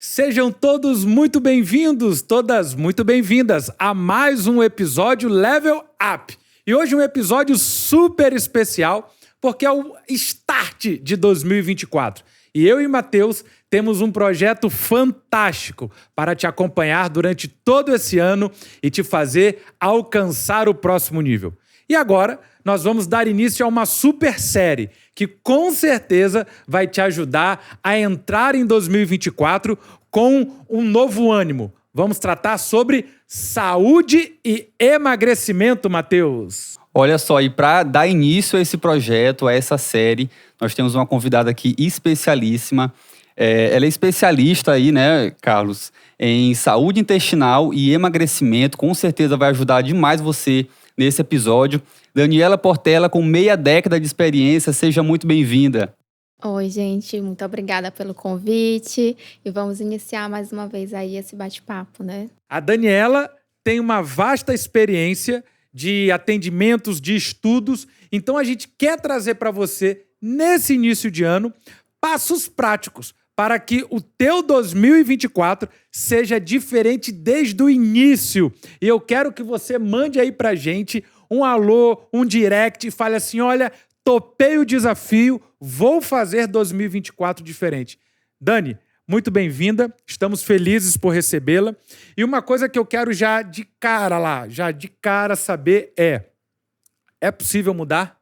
Sejam todos muito bem-vindos, todas muito bem-vindas a mais um episódio Level Up. E hoje um episódio super especial, porque é o start de 2024. E eu e Matheus temos um projeto fantástico para te acompanhar durante todo esse ano e te fazer alcançar o próximo nível. E agora nós vamos dar início a uma super série que com certeza vai te ajudar a entrar em 2024 com um novo ânimo. Vamos tratar sobre saúde e emagrecimento, Matheus. Olha só, e para dar início a esse projeto, a essa série, nós temos uma convidada aqui especialíssima. Ela é especialista aí, né, Carlos, em saúde intestinal e emagrecimento. Com certeza vai ajudar demais você nesse episódio. Daniela Portela, com meia década de experiência, seja muito bem-vinda. Oi, gente, muito obrigada pelo convite e vamos iniciar mais uma vez aí esse bate-papo, né? A Daniela tem uma vasta experiência de atendimentos, de estudos, então a gente quer trazer para você, nesse início de ano, passos práticos para que o teu 2024 seja diferente desde o início. E eu quero que você mande aí pra gente um alô, um direct e fale assim, olha, topei o desafio, vou fazer 2024 diferente. Dani, muito bem-vinda, estamos felizes por recebê-la. E uma coisa que eu quero já de cara saber é possível mudar?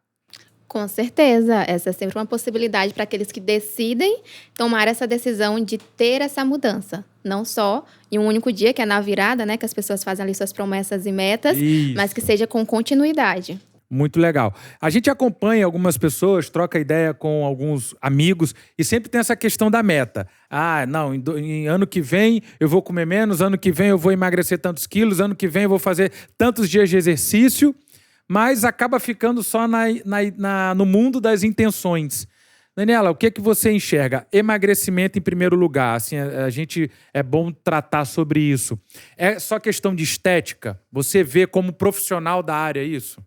Com certeza, essa é sempre uma possibilidade para aqueles que decidem tomar essa decisão de ter essa mudança. Não só em um único dia, que é na virada, né, que as pessoas fazem ali suas promessas e metas, Isso. mas que seja com continuidade. Muito legal. A gente acompanha algumas pessoas, troca ideia com alguns amigos e sempre tem essa questão da meta. Não, em ano que vem eu vou comer menos, ano que vem eu vou emagrecer tantos quilos, ano que vem eu vou fazer tantos dias de exercício, mas acaba ficando só no mundo das intenções. Daniela, o que você enxerga? Emagrecimento em primeiro lugar, assim, a gente é bom tratar sobre isso. É só questão de estética? Você vê como profissional da área isso?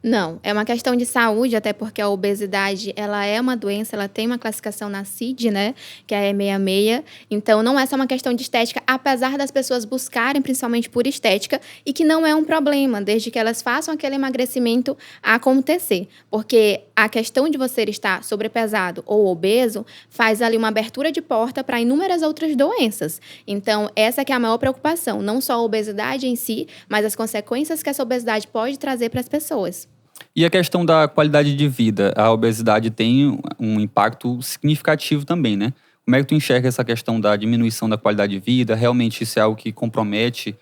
Não, é uma questão de saúde, até porque a obesidade, ela é uma doença, ela tem uma classificação na CID, né, que é a E66, então não é só uma questão de estética, apesar das pessoas buscarem principalmente por estética, e que não é um problema, desde que elas façam aquele emagrecimento acontecer, porque a questão de você estar sobrepesado ou obeso faz ali uma abertura de porta para inúmeras outras doenças, então essa que é a maior preocupação, não só a obesidade em si, mas as consequências que essa obesidade pode trazer para as pessoas. E a questão da qualidade de vida, a obesidade tem um impacto significativo também, né? Como é que tu enxerga essa questão da diminuição da qualidade de vida? Realmente isso é algo que compromete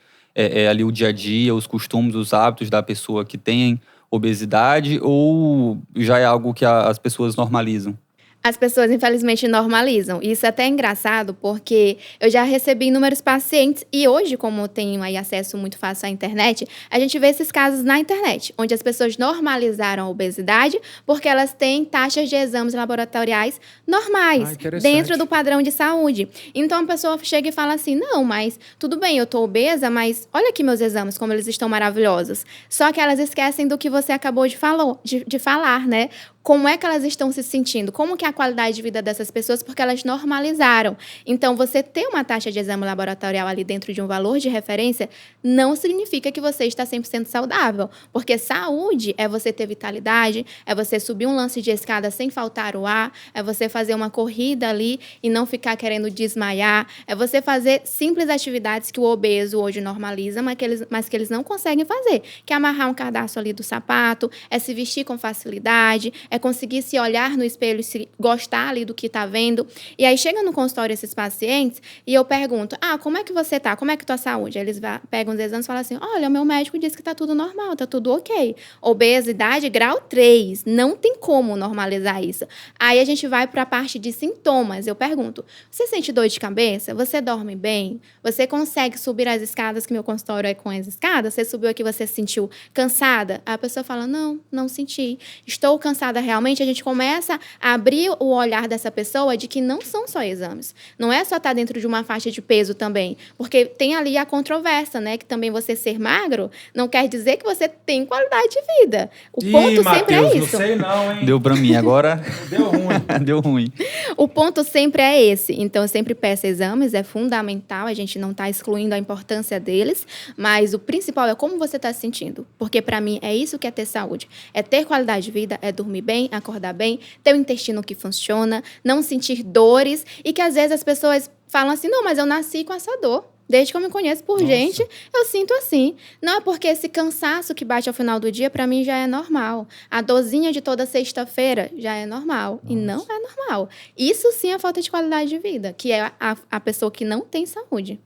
ali o dia a dia, os costumes, os hábitos da pessoa que tem obesidade, ou já é algo que as pessoas normalizam? As pessoas, infelizmente, normalizam. Isso é até engraçado, porque eu já recebi inúmeros pacientes e hoje, como eu tenho aí acesso muito fácil à internet, a gente vê esses casos na internet, onde as pessoas normalizaram a obesidade porque elas têm taxas de exames laboratoriais normais, dentro do padrão de saúde. Então, a pessoa chega e fala assim, não, mas tudo bem, eu tô obesa, mas olha aqui meus exames, como eles estão maravilhosos. Só que elas esquecem do que você acabou de falar, né? Como é que elas estão se sentindo? Como que é a qualidade de vida dessas pessoas? Porque elas normalizaram. Então, você ter uma taxa de exame laboratorial ali dentro de um valor de referência não significa que você está 100% saudável. Porque saúde é você ter vitalidade, é você subir um lance de escada sem faltar o ar, é você fazer uma corrida ali e não ficar querendo desmaiar, é você fazer simples atividades que o obeso hoje normaliza, mas que eles não conseguem fazer. Que é amarrar um cadastro ali do sapato, é se vestir com facilidade, é conseguir se olhar no espelho e se gostar ali do que tá vendo. E aí chega no consultório esses pacientes e eu pergunto, como é que você tá? Como é que tua saúde? Aí eles pegam os exames e falam assim, olha, o meu médico disse que tá tudo normal, tá tudo ok. Obesidade grau 3, não tem como normalizar isso. Aí a gente vai para a parte de sintomas. Eu pergunto, você sente dor de cabeça? Você dorme bem? Você consegue subir as escadas, que meu consultório é com as escadas? Você subiu aqui, você se sentiu cansada? Aí a pessoa fala, não senti. Estou cansada realmente. A gente começa a abrir o olhar dessa pessoa de que não são só exames. Não é só estar dentro de uma faixa de peso também. Porque tem ali a controvérsia, né? Que também você ser magro não quer dizer que você tem qualidade de vida. O ponto sempre é isso. Não sei não, hein? Deu pra mim, agora Deu ruim. deu ruim. O ponto sempre é esse. Então, eu sempre peço exames, é fundamental, a gente não está excluindo a importância deles, mas o principal é como você está se sentindo. Porque, para mim, é isso que é ter saúde. É ter qualidade de vida, é dormir bem, acordar bem, ter o intestino que funciona, não sentir dores, e que, às vezes, as pessoas falam assim, não, mas eu nasci com essa dor. Desde que eu me conheço por gente, eu sinto assim. Não é porque esse cansaço que bate ao final do dia, para mim, já é normal. A dorzinha de toda sexta-feira já é normal. E não é normal. Isso sim é falta de qualidade de vida, que é a pessoa que não tem saúde.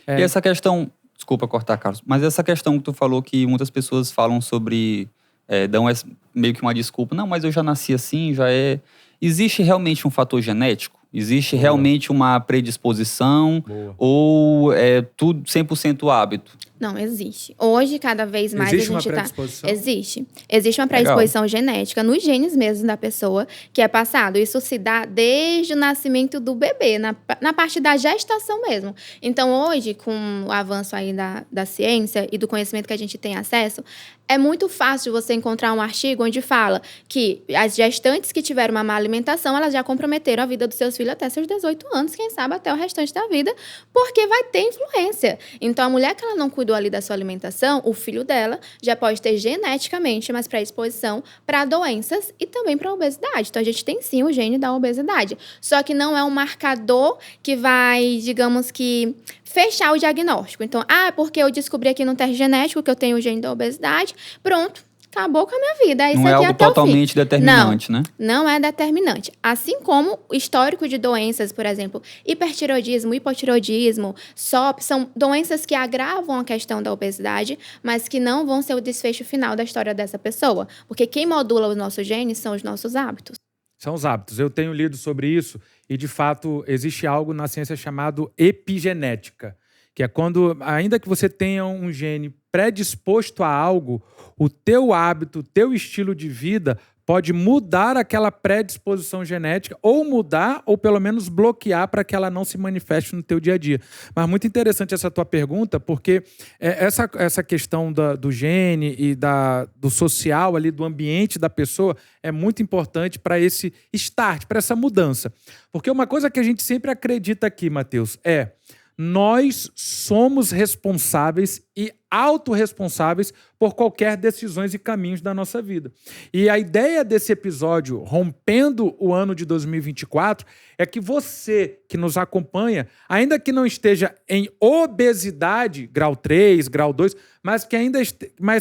E essa questão, desculpa cortar, Carlos, mas essa questão que tu falou que muitas pessoas falam sobre, dão meio que uma desculpa, não, mas eu já nasci assim, já é... Existe realmente um fator genético? Existe realmente uma predisposição? Ou é tudo 100% hábito? Não, existe. Hoje, cada vez mais Existe a gente uma predisposição? Existe. Existe uma predisposição genética nos genes mesmo da pessoa que é passado. Isso se dá desde o nascimento do bebê, na parte da gestação mesmo. Então, hoje, com o avanço aí da ciência e do conhecimento que a gente tem acesso, é muito fácil você encontrar um artigo onde fala que as gestantes que tiveram uma má alimentação, elas já comprometeram a vida dos seus filhos até seus 18 anos, quem sabe até o restante da vida, porque vai ter influência. Então, a mulher que ela não cuidou ali da sua alimentação, o filho dela já pode ter geneticamente mais predisposição para doenças e também para obesidade. Então, a gente tem sim o gene da obesidade. Só que não é um marcador que vai, digamos que, fechar o diagnóstico. Então, porque eu descobri aqui no teste genético que eu tenho o gene da obesidade, pronto, acabou com a minha vida. Isso não é aqui algo totalmente determinante, né? Não é determinante. Assim como o histórico de doenças, por exemplo, hipertireoidismo, hipotireoidismo, SOP, são doenças que agravam a questão da obesidade, mas que não vão ser o desfecho final da história dessa pessoa. Porque quem modula os nossos genes são os nossos hábitos. São os hábitos. Eu tenho lido sobre isso e, de fato, existe algo na ciência chamado epigenética, que é quando, ainda que você tenha um gene predisposto a algo, o teu hábito, o teu estilo de vida pode mudar aquela predisposição genética, ou mudar, ou pelo menos bloquear para que ela não se manifeste no teu dia a dia. Mas muito interessante essa tua pergunta, porque essa questão do gene e do social ali, do ambiente da pessoa, é muito importante para esse start, para essa mudança. Porque uma coisa que a gente sempre acredita aqui, Matheus, nós somos responsáveis e autorresponsáveis por qualquer decisões e caminhos da nossa vida. E a ideia desse episódio, rompendo o ano de 2024, é que você que nos acompanha, ainda que não esteja em obesidade, grau 3, grau 2, mas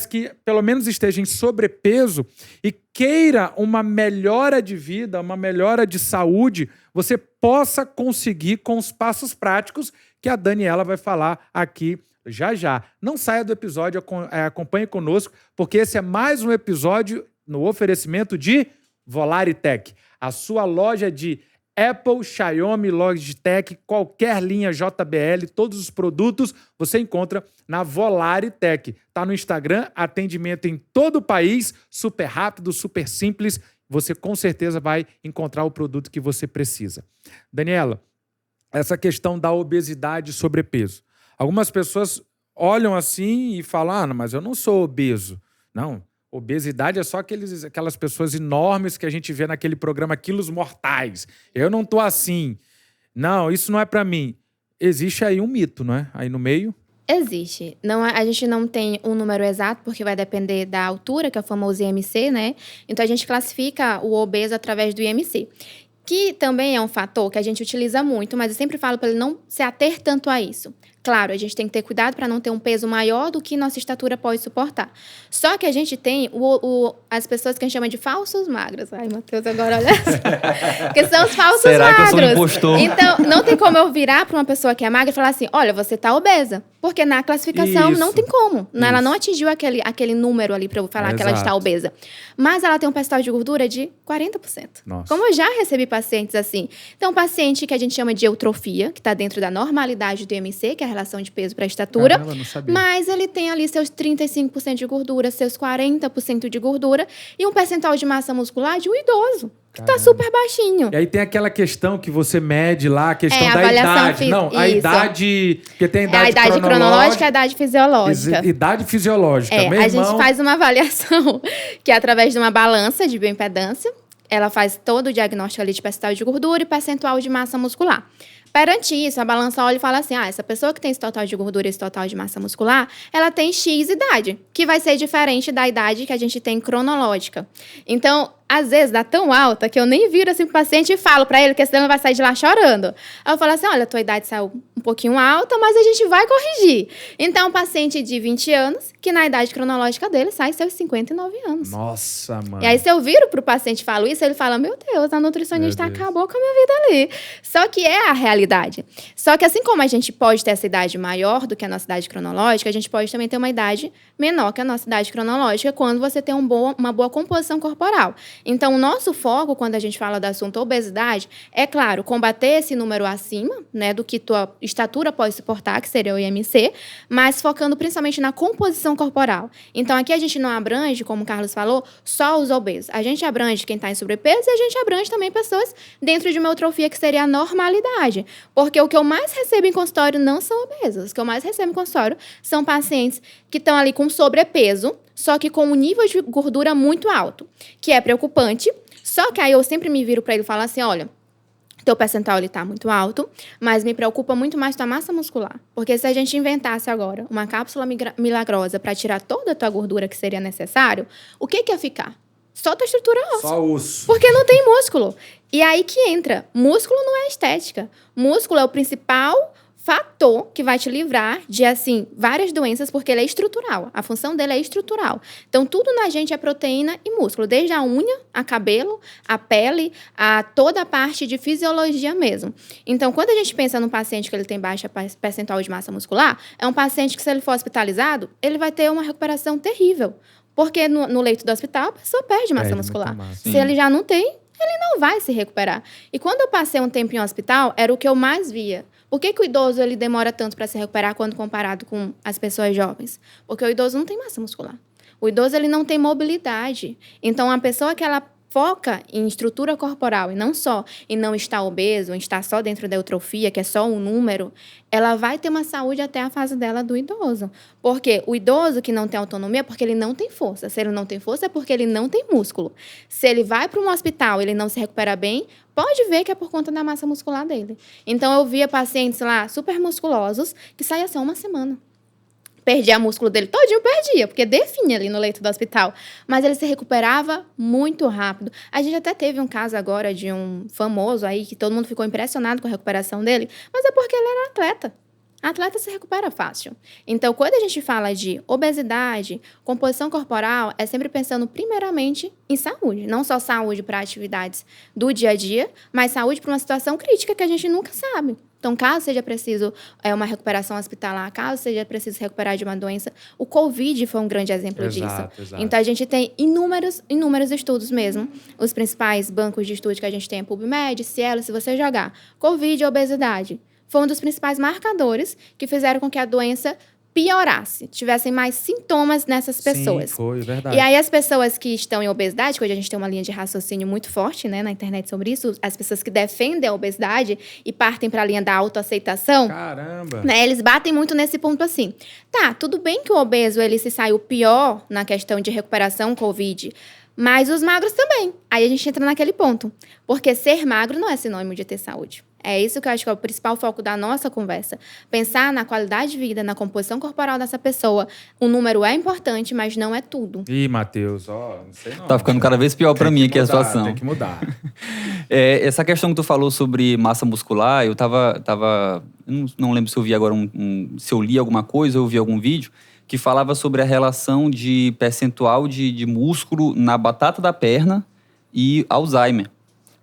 que pelo menos esteja em sobrepeso e queira uma melhora de vida, uma melhora de saúde, você possa conseguir com os passos práticos que a Daniela vai falar aqui já já. Não saia do episódio, acompanhe conosco, porque esse é mais um episódio no oferecimento de Volaritech, a sua loja de Apple, Xiaomi, Logitech, qualquer linha JBL, todos os produtos você encontra na Volaritech. Está no Instagram, atendimento em todo o país, super rápido, super simples. Você com certeza vai encontrar o produto que você precisa. Daniela, essa questão da obesidade e sobrepeso. Algumas pessoas olham assim e falam, mas eu não sou obeso. Não, obesidade é só aquelas pessoas enormes que a gente vê naquele programa Quilos Mortais. Eu não tô assim. Não, isso não é para mim. Existe aí um mito, não é? Aí no meio... Existe. A gente não tem um número exato, porque vai depender da altura, que é o famoso IMC, né? Então, a gente classifica o obeso através do IMC, que também é um fator que a gente utiliza muito, mas eu sempre falo para ele não se ater tanto a isso. Claro, a gente tem que ter cuidado para não ter um peso maior do que nossa estatura pode suportar. Só que a gente tem as pessoas que a gente chama de falsos magros. Ai, Matheus, agora olha. Porque são os falsos Será magros. Que eu sou um impostor? Então, não tem como eu virar para uma pessoa que é magra e falar assim, olha, você tá obesa. Porque na classificação não tem como. Ela não atingiu aquele número ali para eu falar que ela está obesa. Mas ela tem um percentual de gordura de 40%. Nossa. Como eu já recebi pacientes assim. Então, um paciente que a gente chama de eutrofia, que está dentro da normalidade do IMC, que é relação de peso para estatura. Caramba, não sabia. Mas ele tem ali seus 35% de gordura, seus 40% de gordura e um percentual de massa muscular de um idoso, que tá super baixinho. E aí tem aquela questão que você mede lá, a questão a da avaliação idade. Não, a isso. idade... Porque tem a idade, A idade cronológica e a idade fisiológica. Idade fisiológica. Meu a irmão... gente faz uma avaliação que é através de uma balança de bioimpedância. Ela faz todo o diagnóstico ali de percentual de gordura e percentual de massa muscular. Perante isso, a balança olha e fala assim, essa pessoa que tem esse total de gordura e esse total de massa muscular, ela tem X idade, que vai ser diferente da idade que a gente tem cronológica. Então, às vezes, dá tão alta que eu nem viro assim pro paciente e falo pra ele, que senão ele vai sair de lá chorando. Aí eu falo assim, olha, tua idade saiu um pouquinho alta, mas a gente vai corrigir. Então, um paciente de 20 anos, que na idade cronológica dele sai seus 59 anos. Nossa, mano. E aí, se eu viro pro paciente e falo isso, ele fala, meu Deus, a nutricionista acabou com a minha vida ali. Só que é a realidade. Só que assim como a gente pode ter essa idade maior do que a nossa idade cronológica, a gente pode também ter uma idade menor que a nossa idade cronológica quando você tem uma boa composição corporal. Então, o nosso foco, quando a gente fala do assunto obesidade, é, claro, combater esse número acima, né, do que tua estatura pode suportar, que seria o IMC, mas focando principalmente na composição corporal. Então, aqui a gente não abrange, como o Carlos falou, só os obesos. A gente abrange quem está em sobrepeso e a gente abrange também pessoas dentro de uma eutrofia que seria a normalidade. Porque o que eu mais recebo em consultório não são obesos. O que eu mais recebo em consultório são pacientes que estão ali com sobrepeso, só que com um nível de gordura muito alto, que é preocupante. Só que aí eu sempre me viro para ele e falo assim, olha, teu percentual ele tá muito alto, mas me preocupa muito mais tua massa muscular. Porque se a gente inventasse agora uma cápsula milagrosa para tirar toda a tua gordura que seria necessário, o que ia ficar? Só tua estrutura óssea. Só osso. Porque não tem músculo. E aí que entra. Músculo não é estética. Músculo é o principal fator que vai te livrar de, assim, várias doenças, porque ele é estrutural. A função dele é estrutural. Então, tudo na gente é proteína e músculo. Desde a unha, a cabelo, a pele, a toda a parte de fisiologia mesmo. Então, quando a gente pensa num paciente que ele tem baixa percentual de massa muscular, é um paciente que, se ele for hospitalizado, ele vai ter uma recuperação terrível. Porque no leito do hospital, a pessoa perde massa muscular. Se ele já não tem, ele não vai se recuperar. E quando eu passei um tempo em hospital, era o que eu mais via. Por que o idoso ele demora tanto para se recuperar quando comparado com as pessoas jovens? Porque o idoso não tem massa muscular. O idoso ele não tem mobilidade. Então, a pessoa que ela foca em estrutura corporal e não só em não estar obeso, em estar só dentro da eutrofia, que é só um número, ela vai ter uma saúde até a fase dela do idoso. Porque o idoso que não tem autonomia é porque ele não tem força. Se ele não tem força é porque ele não tem músculo. Se ele vai para um hospital e ele não se recupera bem, pode ver que é por conta da massa muscular dele. Então, eu via pacientes lá super musculosos que saíam assim uma semana. Perdia o músculo dele todinho, perdia, porque definha ali no leito do hospital. Mas ele se recuperava muito rápido. A gente até teve um caso agora de um famoso aí, que todo mundo ficou impressionado com a recuperação dele, mas é porque ele era atleta. Atleta se recupera fácil. Então, quando a gente fala de obesidade, composição corporal, é sempre pensando primeiramente em saúde. Não só saúde para atividades do dia a dia, mas saúde para uma situação crítica que a gente nunca sabe. Então, caso seja preciso uma recuperação hospitalar, caso seja preciso recuperar de uma doença, o Covid foi um grande exemplo disso. Exato. Então, a gente tem inúmeros estudos mesmo. Os principais bancos de estudos que a gente tem é PubMed, Cielo, se você jogar Covid e obesidade. Foi um dos principais marcadores que fizeram com que a doença piorasse, tivessem mais sintomas nessas pessoas. Sim, foi verdade. E aí as pessoas que estão em obesidade, que hoje a gente tem uma linha de raciocínio muito forte, né, na internet sobre isso, as pessoas que defendem a obesidade e partem para a linha da autoaceitação, Caramba! né, eles batem muito nesse ponto assim. Tá, tudo bem que o obeso ele se saiu pior na questão de recuperação COVID, mas os magros também. Aí a gente entra naquele ponto. Porque ser magro não é sinônimo de ter saúde. É isso que eu acho que é o principal foco da nossa conversa. Pensar na qualidade de vida, na composição corporal dessa pessoa. O número é importante, mas não é tudo. Ih, Matheus, não sei não. Tá ficando cada vez pior pra mim aqui a situação. Tem que mudar. Essa questão que tu falou sobre massa muscular, eu tava eu não lembro se eu vi agora se eu li alguma coisa ou vi algum vídeo que falava sobre a relação de percentual de músculo na batata da perna e Alzheimer.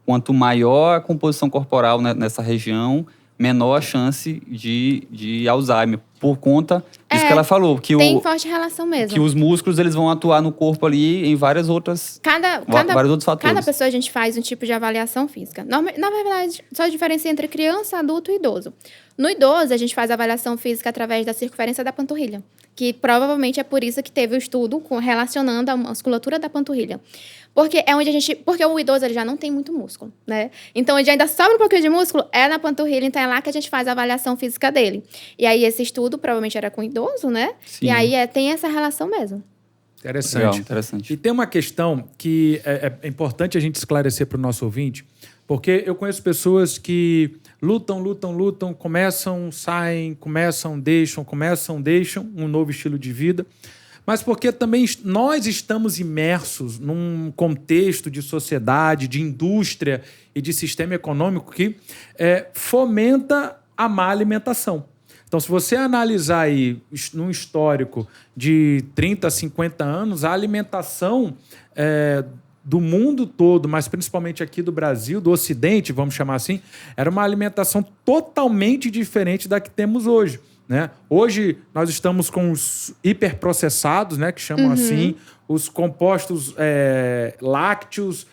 Quanto maior a composição corporal nessa região, menor a chance de Alzheimer. por conta disso que ela falou. Que tem forte relação mesmo. Que os músculos, eles vão atuar no corpo ali em vários outros fatores. Cada pessoa a gente faz um tipo de avaliação física. Na verdade, só a diferença entre criança, adulto e idoso. No idoso, a gente faz a avaliação física através da circunferência da panturrilha, que provavelmente é por isso que teve o estudo relacionando a musculatura da panturrilha. Porque é onde porque o idoso ele já não tem muito músculo, né? Então, onde ainda sobra um pouquinho de músculo, é na panturrilha, então é lá que a gente faz a avaliação física dele. E aí, esse estudo provavelmente era com idoso, né? Sim. E aí, tem essa relação mesmo. Interessante. Legal, interessante. E tem uma questão que é importante a gente esclarecer para o nosso ouvinte, porque eu conheço pessoas que lutam, começam, saem, deixam um novo estilo de vida, mas porque também nós estamos imersos num contexto de sociedade, de indústria e de sistema econômico que fomenta a má alimentação. Então, se você analisar aí num histórico de 30, 50 anos, a alimentação do mundo todo, mas principalmente aqui do Brasil, do Ocidente, vamos chamar assim, era uma alimentação totalmente diferente da que temos hoje. Né? Hoje, nós estamos com os hiperprocessados, né, que chamam assim, os compostos lácteos,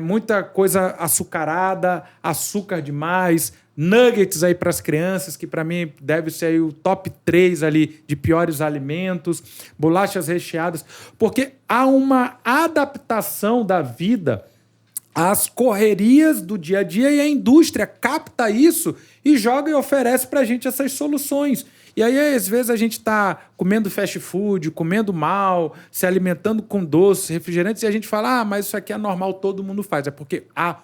muita coisa açucarada, açúcar demais, nuggets aí para as crianças, que para mim deve ser aí o top 3 ali de piores alimentos, bolachas recheadas, porque há uma adaptação da vida às correrias do dia a dia e a indústria capta isso e joga e oferece para a gente essas soluções. E aí, às vezes, a gente está comendo fast food, comendo mal, se alimentando com doces, refrigerantes, e a gente fala, mas isso aqui é normal, todo mundo faz. É porque há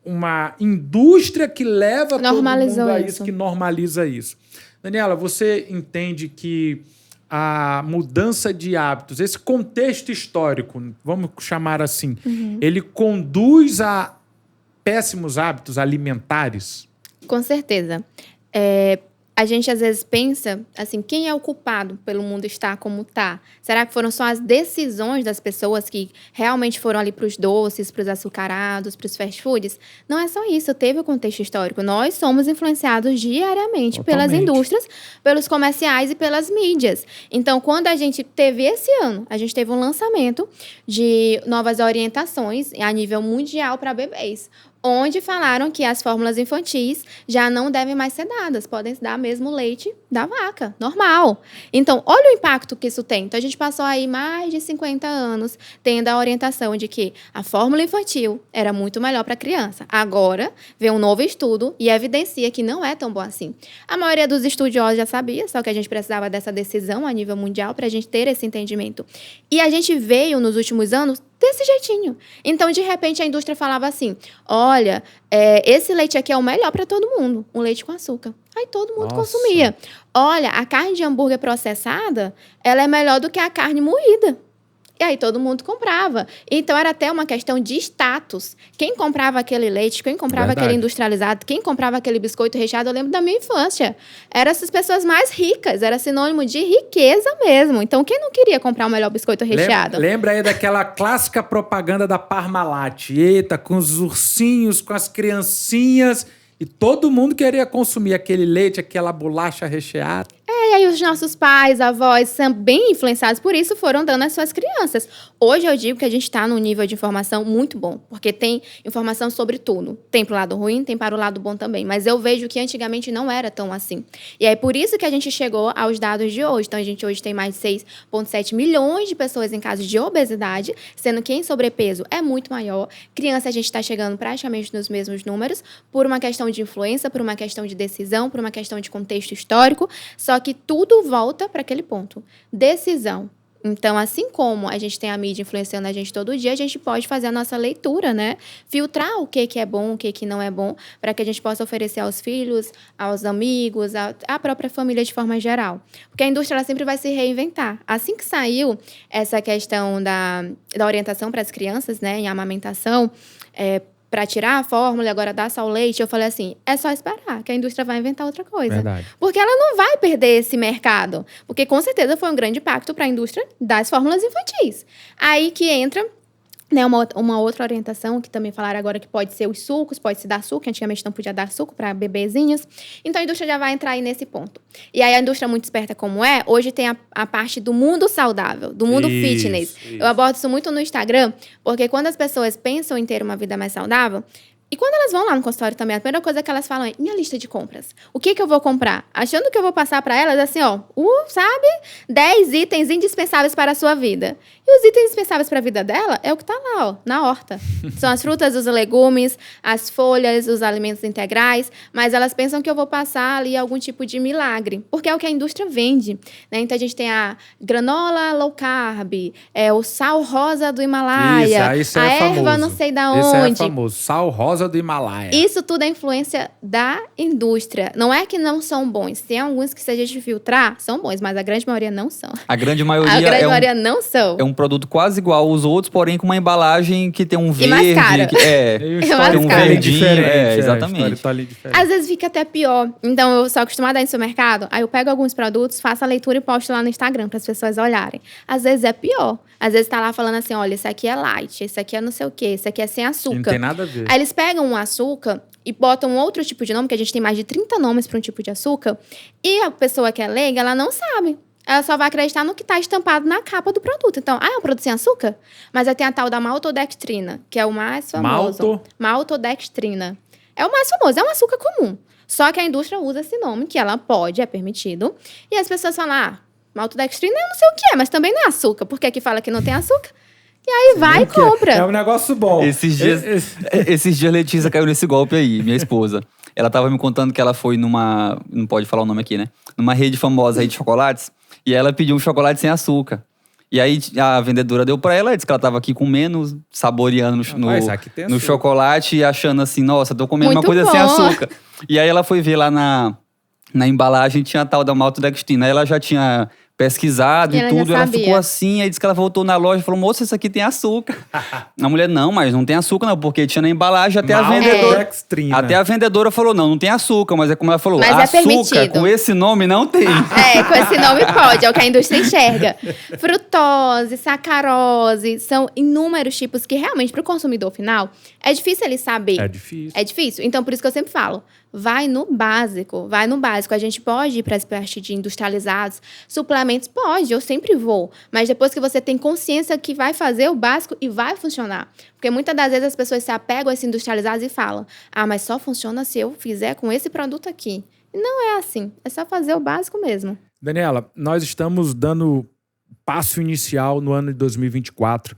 uma indústria que leva todo mundo a isso, que normaliza isso. Daniela, você entende que a mudança de hábitos, esse contexto histórico, vamos chamar assim, ele conduz a péssimos hábitos alimentares? Com certeza. A gente, às vezes, pensa, assim, quem é o culpado pelo mundo estar como está? Será que foram só as decisões das pessoas que realmente foram ali para os doces, para os açucarados, para os fast foods? Não é só isso, teve o contexto histórico. Nós somos influenciados diariamente pelas indústrias, pelos comerciais e pelas mídias. Então, quando a gente teve esse ano, a gente teve um lançamento de novas orientações a nível mundial para bebês, onde falaram que as fórmulas infantis já não devem mais ser dadas, podem dar mesmo leite da vaca, normal. Então, olha o impacto que isso tem. Então, a gente passou aí mais de 50 anos tendo a orientação de que a fórmula infantil era muito melhor para a criança. Agora, vem um novo estudo e evidencia que não é tão bom assim. A maioria dos estudiosos já sabia, só que a gente precisava dessa decisão a nível mundial para a gente ter esse entendimento. E a gente veio, nos últimos anos, desse jeitinho. Então, de repente, a indústria falava assim, olha, esse leite aqui é o melhor para todo mundo, um leite com açúcar. Aí todo mundo consumia. Olha, a carne de hambúrguer processada, ela é melhor do que a carne moída. E aí todo mundo comprava. Então, era até uma questão de status. Quem comprava aquele leite, quem comprava aquele industrializado, quem comprava aquele biscoito recheado, eu lembro da minha infância. Eram essas pessoas mais ricas, era sinônimo de riqueza mesmo. Então, quem não queria comprar o melhor biscoito recheado? Lembra aí daquela clássica propaganda da Parmalat. Eita, com os ursinhos, com as criancinhas. E todo mundo queria consumir aquele leite, aquela bolacha recheada. E aí os nossos pais, avós, são bem influenciados por isso, foram dando às suas crianças. Hoje eu digo que a gente está num nível de informação muito bom, porque tem informação sobre tudo. Tem para o lado ruim, tem para o lado bom também. Mas eu vejo que antigamente não era tão assim. E é por isso que a gente chegou aos dados de hoje. Então, a gente hoje tem mais de 6,7 milhões de pessoas em casos de obesidade, sendo que em sobrepeso é muito maior. Criança, a gente está chegando praticamente nos mesmos números, por uma questão de influência, por uma questão de decisão, por uma questão de contexto histórico. Só que tudo volta para aquele ponto. Decisão. Então, assim como a gente tem a mídia influenciando a gente todo dia, a gente pode fazer a nossa leitura, né? Filtrar o que é bom, o que não é bom, para que a gente possa oferecer aos filhos, aos amigos, à própria família de forma geral. Porque a indústria ela sempre vai se reinventar. Assim que saiu essa questão da orientação para as crianças, né, em amamentação, para tirar a fórmula e agora dar só o leite, eu falei assim, é só esperar, que a indústria vai inventar outra coisa. Verdade. Porque ela não vai perder esse mercado. Porque, com certeza, foi um grande impacto para a indústria das fórmulas infantis. Aí que entra Né, uma outra orientação que também falaram agora que pode ser os sucos, pode se dar suco, que antigamente não podia dar suco para bebezinhos. Então a indústria já vai entrar aí nesse ponto. E aí a indústria muito esperta como hoje tem a parte do mundo saudável, do mundo fitness. Eu abordo isso muito no Instagram, porque quando as pessoas pensam em ter uma vida mais saudável, e quando elas vão lá no consultório também, a primeira coisa que elas falam é minha lista de compras. O que eu vou comprar? Achando que eu vou passar para elas assim, sabe? 10 itens indispensáveis para a sua vida. E os itens indispensáveis para a vida dela é o que tá lá, na horta. São as frutas, os legumes, as folhas, os alimentos integrais. Mas elas pensam que eu vou passar ali algum tipo de milagre. Porque é o que a indústria vende. Né? Então, a gente tem a granola low carb, o sal rosa do Himalaia, isso a é erva famoso. não sei da onde. Esse é famoso, sal rosa do Himalaia. Isso tudo é influência da indústria. Não é que não são bons. Tem alguns que, se a gente filtrar, são bons, mas a grande maioria não são. A grande maioria, maioria não são. É um produto quase igual aos outros, porém com uma embalagem que tem um verde. mais cara. Tem um verdinho. Exatamente. Às vezes fica até pior. Então, eu sou acostumada a ir no supermercado, aí eu pego alguns produtos, faço a leitura e posto lá no Instagram para as pessoas olharem. Às vezes é pior. Às vezes tá lá falando assim, olha, esse aqui é light, esse aqui é não sei o quê, esse aqui é sem açúcar. Não tem nada a ver. Aí eles pegam um açúcar e botam outro tipo de nome, que a gente tem mais de 30 nomes para um tipo de açúcar, e a pessoa que é leiga, ela não sabe. Ela só vai acreditar no que está estampado na capa do produto. Então, é um produto sem açúcar? Mas aí tem a tal da maltodextrina, que é o mais famoso. Maltodextrina. É o mais famoso, é um açúcar comum. Só que a indústria usa esse nome, que ela pode, é permitido. E as pessoas falam, maltodextrina eu não sei o que é, mas também não é açúcar. Porque aqui fala que não tem açúcar. E aí vai e compra. É um negócio bom. Esses dias Letícia caiu nesse golpe aí, minha esposa. Ela tava me contando que ela foi numa... Não pode falar o nome aqui, né? Numa rede famosa aí de chocolates. E ela pediu um chocolate sem açúcar. E aí a vendedora deu pra ela, disse que ela tava aqui com menos, saboreando no chocolate e achando assim, nossa, tô comendo muito uma coisa bom. sem açúcar. E aí ela foi ver lá na embalagem, tinha a tal da maltodextrina. Aí ela já tinha pesquisado e tudo, ela ficou assim, aí disse que ela voltou na loja e falou, moça, isso aqui tem açúcar. A mulher, não, mas não tem açúcar não, porque tinha na embalagem, até a vendedora falou, não tem açúcar, mas é como ela falou, mas açúcar com esse nome não tem. Com esse nome pode, é o que a indústria enxerga. Frutose, sacarose, são inúmeros tipos que realmente, para o consumidor final, é difícil ele saber. É difícil. Então, por isso que eu sempre falo, vai no básico. A gente pode ir para as partes de industrializados, suplementos, pode, eu sempre vou. Mas depois que você tem consciência que vai fazer o básico e vai funcionar. Porque muitas das vezes as pessoas se apegam a esses industrializados e falam, mas só funciona se eu fizer com esse produto aqui. E não é assim, é só fazer o básico mesmo. Daniela, nós estamos dando passo inicial no ano de 2024.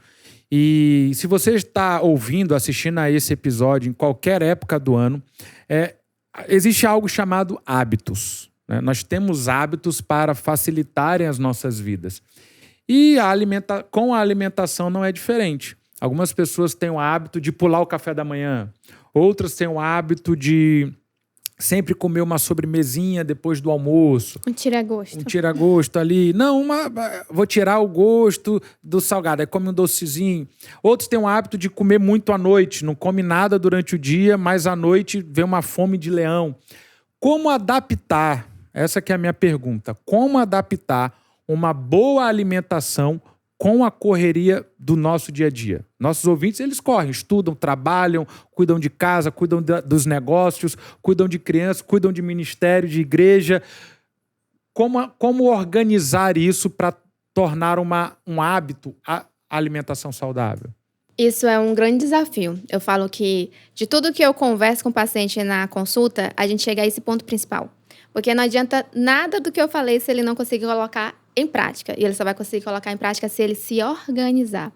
E se você está ouvindo, assistindo a esse episódio em qualquer época do ano, existe algo chamado hábitos. Né? Nós temos hábitos para facilitarem as nossas vidas. E com a alimentação não é diferente. Algumas pessoas têm o hábito de pular o café da manhã. Outras têm o hábito de sempre comer uma sobremesinha depois do almoço. Um tira-gosto. Um tira-gosto ali. Não, vou tirar o gosto do salgado. Aí come um docezinho. Outros têm o hábito de comer muito à noite. Não come nada durante o dia, mas à noite vem uma fome de leão. Como adaptar? Essa que é a minha pergunta. Como adaptar uma boa alimentação com a correria do nosso dia a dia? Nossos ouvintes, eles correm, estudam, trabalham, cuidam de casa, cuidam dos negócios, cuidam de crianças, cuidam de ministério, de igreja. Como organizar isso para tornar um hábito a alimentação saudável? Isso é um grande desafio. Eu falo que de tudo que eu converso com o paciente na consulta, a gente chega a esse ponto principal. Porque não adianta nada do que eu falei se ele não conseguir colocar em prática. E ele só vai conseguir colocar em prática se ele se organizar.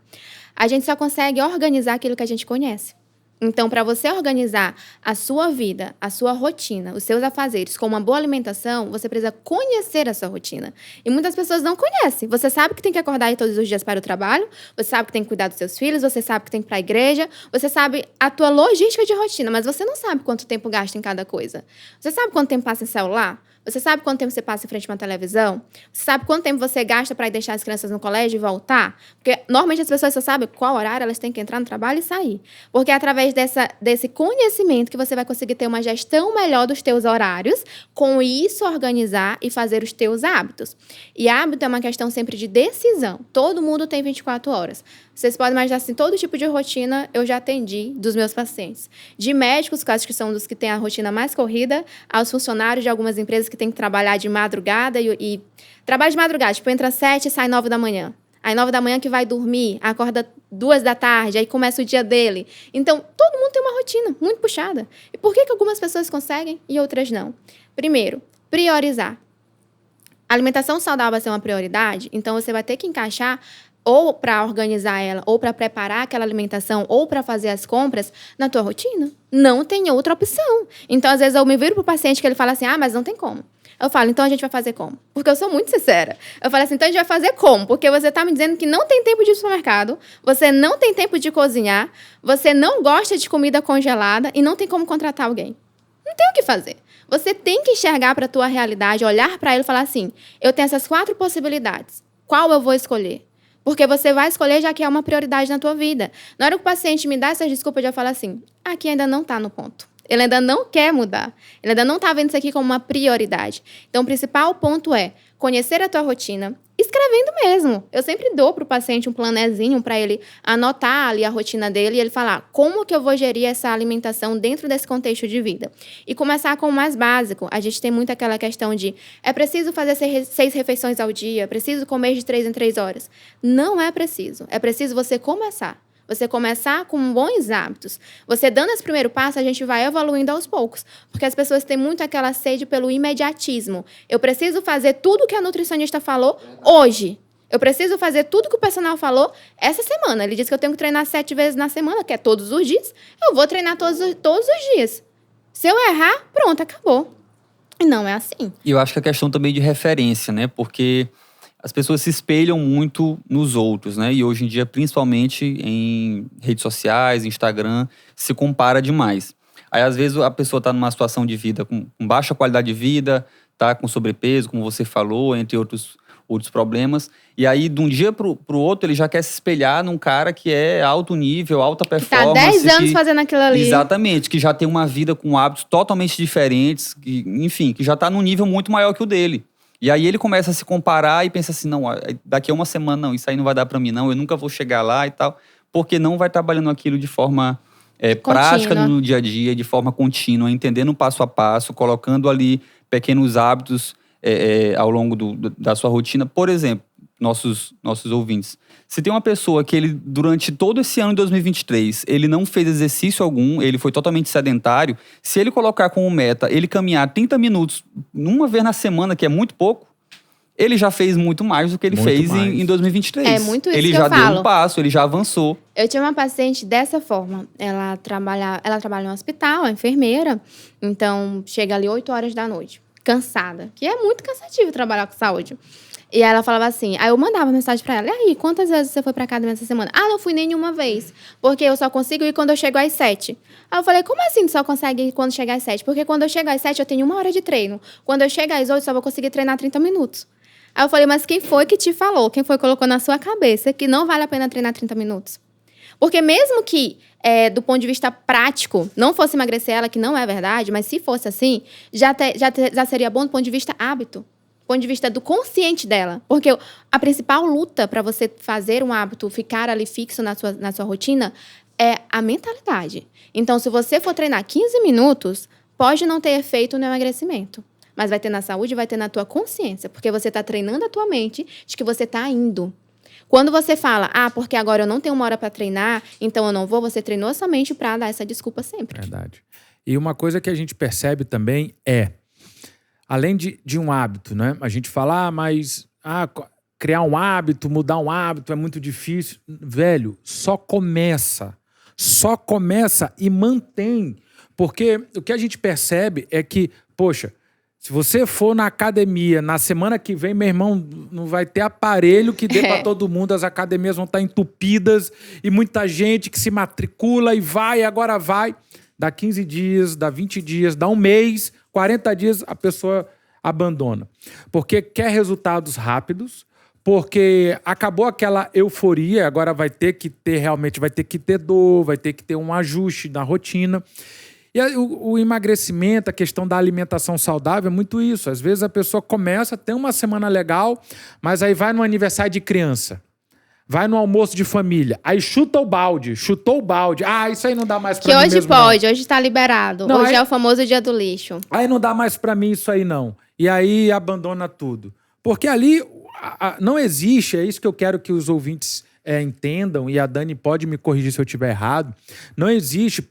A gente só consegue organizar aquilo que a gente conhece. Então, para você organizar a sua vida, a sua rotina, os seus afazeres com uma boa alimentação, você precisa conhecer a sua rotina. E muitas pessoas não conhecem. Você sabe que tem que acordar aí todos os dias para o trabalho, você sabe que tem que cuidar dos seus filhos, você sabe que tem que ir para a igreja, você sabe a tua logística de rotina, mas você não sabe quanto tempo gasta em cada coisa. Você sabe quanto tempo passa em celular? Você sabe quanto tempo você passa em frente a uma televisão? Você sabe quanto tempo você gasta para ir deixar as crianças no colégio e voltar? Porque normalmente as pessoas só sabem qual horário elas têm que entrar no trabalho e sair. Porque é através desse conhecimento que você vai conseguir ter uma gestão melhor dos teus horários, com isso organizar e fazer os teus hábitos. E hábito é uma questão sempre de decisão. Todo mundo tem 24 horas. Vocês podem imaginar assim, todo tipo de rotina eu já atendi dos meus pacientes. De médicos, que são dos que têm a rotina mais corrida, aos funcionários de algumas empresas que têm que trabalhar de madrugada e trabalho de madrugada, tipo, entra às 7 e sai 9 da manhã. Aí 9 da manhã que vai dormir, acorda 2 da tarde, aí começa o dia dele. Então, todo mundo tem uma rotina muito puxada. E por que algumas pessoas conseguem e outras não? Primeiro, priorizar. A alimentação saudável vai ser uma prioridade, então você vai ter que encaixar ou para organizar ela, ou para preparar aquela alimentação, ou para fazer as compras na tua rotina. Não tem outra opção. Então, às vezes, eu me viro pro paciente que ele fala assim, mas não tem como. Eu falo, então a gente vai fazer como? Porque eu sou muito sincera. Eu falo assim, então a gente vai fazer como? Porque você está me dizendo que não tem tempo de ir ao supermercado, você não tem tempo de cozinhar, você não gosta de comida congelada e não tem como contratar alguém. Não tem o que fazer. Você tem que enxergar para a tua realidade, olhar para ele e falar assim, eu tenho essas 4 possibilidades. Qual eu vou escolher? Porque você vai escolher já que é uma prioridade na tua vida. Na hora que o paciente me dá essas desculpas, eu já falo assim, aqui ainda não está no ponto. Ele ainda não quer mudar. Ele ainda não está vendo isso aqui como uma prioridade. Então, o principal ponto é conhecer a tua rotina, escrevendo mesmo. Eu sempre dou para o paciente um planezinho para ele anotar ali a rotina dele e ele falar como que eu vou gerir essa alimentação dentro desse contexto de vida. E começar com o mais básico. A gente tem muito aquela questão de é preciso fazer 6 refeições ao dia, é preciso comer de 3 em 3 horas. Não é preciso. É preciso você começar. Você começar com bons hábitos. Você dando esse primeiro passo, a gente vai evoluindo aos poucos. Porque as pessoas têm muito aquela sede pelo imediatismo. Eu preciso fazer tudo que a nutricionista falou hoje. Eu preciso fazer tudo que o personal falou essa semana. Ele disse que eu tenho que treinar 7 vezes na semana, que é todos os dias. Eu vou treinar todos os dias. Se eu errar, pronto, acabou. E não é assim. E eu acho que a questão também de referência, né? Porque as pessoas se espelham muito nos outros, né? E hoje em dia, principalmente em redes sociais, Instagram, se compara demais. Aí, às vezes, a pessoa está numa situação de vida com baixa qualidade de vida, tá com sobrepeso, como você falou, entre outros problemas. E aí, de um dia pro outro, ele já quer se espelhar num cara que é alto nível, alta performance. Tá 10 anos fazendo aquilo ali. Exatamente, que já tem uma vida com hábitos totalmente diferentes, que, enfim, que já está num nível muito maior que o dele. E aí ele começa a se comparar e pensa assim, não, daqui a uma semana não, isso aí não vai dar para mim não, eu nunca vou chegar lá e tal, porque não vai trabalhando aquilo de forma prática no dia a dia, de forma contínua, entendendo passo a passo, colocando ali pequenos hábitos ao longo da sua rotina. Por exemplo, nossos ouvintes, se tem uma pessoa que ele, durante todo esse ano de 2023, ele não fez exercício algum, ele foi totalmente sedentário, se ele colocar como meta, ele caminhar 30 minutos uma vez na semana, que é muito pouco, ele já fez muito mais do que ele fez em 2023. É muito isso ele que já eu falo. deu um passo, ele já avançou. Eu tinha uma paciente dessa forma. Ela trabalha no hospital, é enfermeira. Então, chega ali 8 horas da noite, cansada. Que é muito cansativo trabalhar com saúde. E ela falava assim, aí eu mandava mensagem pra ela, e aí, quantas vezes você foi pra academia essa semana? Não fui nenhuma vez, porque eu só consigo ir quando eu chego às 7. Aí eu falei, como assim tu só consegue ir quando chegar às 7? Porque quando eu chego às 7, eu tenho 1 hora de treino. Quando eu chego às 8, só vou conseguir treinar 30 minutos. Aí eu falei, mas quem foi que te falou? Quem foi que colocou na sua cabeça que não vale a pena treinar 30 minutos? Porque mesmo que, do ponto de vista prático, não fosse emagrecer ela, que não é verdade, mas se fosse assim, já seria bom do ponto de vista hábito. Do ponto de vista do consciente dela. Porque a principal luta para você fazer um hábito ficar ali fixo na sua rotina é a mentalidade. Então, se você for treinar 15 minutos, pode não ter efeito no emagrecimento. Mas vai ter na saúde, vai ter na tua consciência. Porque você está treinando a tua mente de que você está indo. Quando você fala, porque agora eu não tenho 1 hora para treinar, então eu não vou, você treinou somente para dar essa desculpa sempre. Verdade. E uma coisa que a gente percebe também além de um hábito, né? A gente fala, criar um hábito, mudar um hábito é muito difícil. Velho, só começa e mantém. Porque o que a gente percebe é que, poxa, se você for na academia, na semana que vem, meu irmão, não vai ter aparelho que dê para todo mundo, as academias vão estar entupidas e muita gente que se matricula e vai, agora vai. Dá 15 dias, dá 20 dias, dá um mês, 40 dias, a pessoa abandona? Porque quer resultados rápidos, porque acabou aquela euforia, agora vai ter que ter dor, vai ter que ter um ajuste na rotina. E o emagrecimento, a questão da alimentação saudável é muito isso. Às vezes a pessoa começa, tem uma semana legal, mas aí vai no aniversário de criança, vai no almoço de família, aí chutou o balde. Ah, isso aí não dá mais pra mim Que hoje mesmo, pode, não. hoje tá liberado. Não, Hoje aí- é o famoso dia do lixo. Aí não dá mais pra mim isso aí, não. E aí abandona tudo. Porque ali não existe, é isso que eu quero que os ouvintes entendam, e a Dani pode me corrigir se eu estiver errado, não existe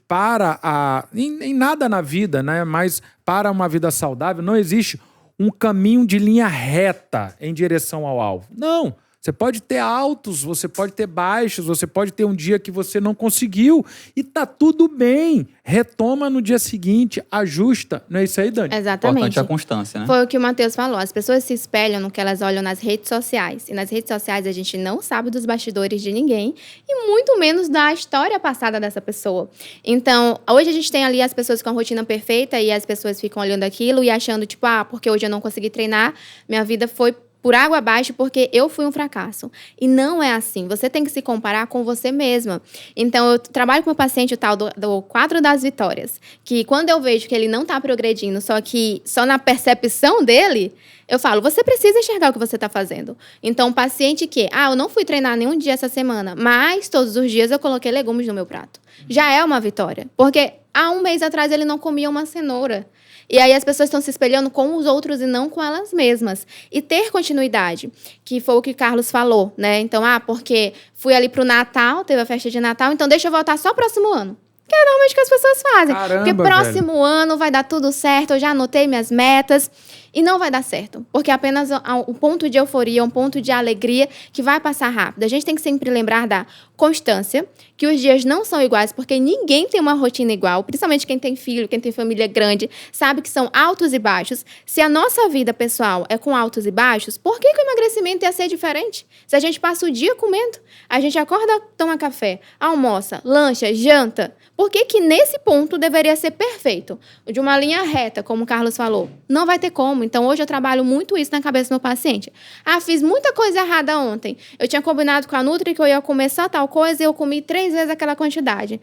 em nada na vida, né? Mas para uma vida saudável, não existe um caminho de linha reta em direção ao alvo. Não. Você pode ter altos, você pode ter baixos, você pode ter um dia que você não conseguiu e tá tudo bem. Retoma no dia seguinte, ajusta. Não é isso aí, Dani? Exatamente. Importante a constância, né? Foi o que o Matheus falou. As pessoas se espelham no que elas olham nas redes sociais. E nas redes sociais a gente não sabe dos bastidores de ninguém e muito menos da história passada dessa pessoa. Então, hoje a gente tem ali as pessoas com a rotina perfeita e as pessoas ficam olhando aquilo e achando, tipo, porque hoje eu não consegui treinar, minha vida foi por água abaixo porque eu fui um fracasso. E não é assim. Você tem que se comparar com você mesma. Então, eu trabalho com o paciente o tal do quadro das vitórias. Que quando eu vejo que ele não está progredindo, só na percepção dele, eu falo, você precisa enxergar o que você está fazendo. Então, paciente que, eu não fui treinar nenhum dia essa semana, mas todos os dias eu coloquei legumes no meu prato. Já é uma vitória. Porque há um mês atrás ele não comia uma cenoura. E aí as pessoas estão se espelhando com os outros e não com elas mesmas. E ter continuidade, que foi o que o Carlos falou, né? Então, porque fui ali pro Natal, teve a festa de Natal, então deixa eu voltar só próximo ano. Que é normalmente o que as pessoas fazem. Caramba, porque próximo ano vai dar tudo certo, eu já anotei minhas metas. E não vai dar certo, porque apenas um ponto de euforia, um ponto de alegria que vai passar rápido. A gente tem que sempre lembrar da constância, que os dias não são iguais, porque ninguém tem uma rotina igual, principalmente quem tem filho, quem tem família grande, sabe que são altos e baixos. Se a nossa vida pessoal é com altos e baixos, por que o emagrecimento ia ser diferente? Se a gente passa o dia comendo, a gente acorda, toma café, almoça, lancha, janta, por que nesse ponto deveria ser perfeito? De uma linha reta, como o Carlos falou. Não vai ter como. Então, hoje eu trabalho muito isso na cabeça do meu paciente. Fiz muita coisa errada ontem. Eu tinha combinado com a Nutri que eu ia comer só tal coisa e eu comi 3 vezes aquela quantidade.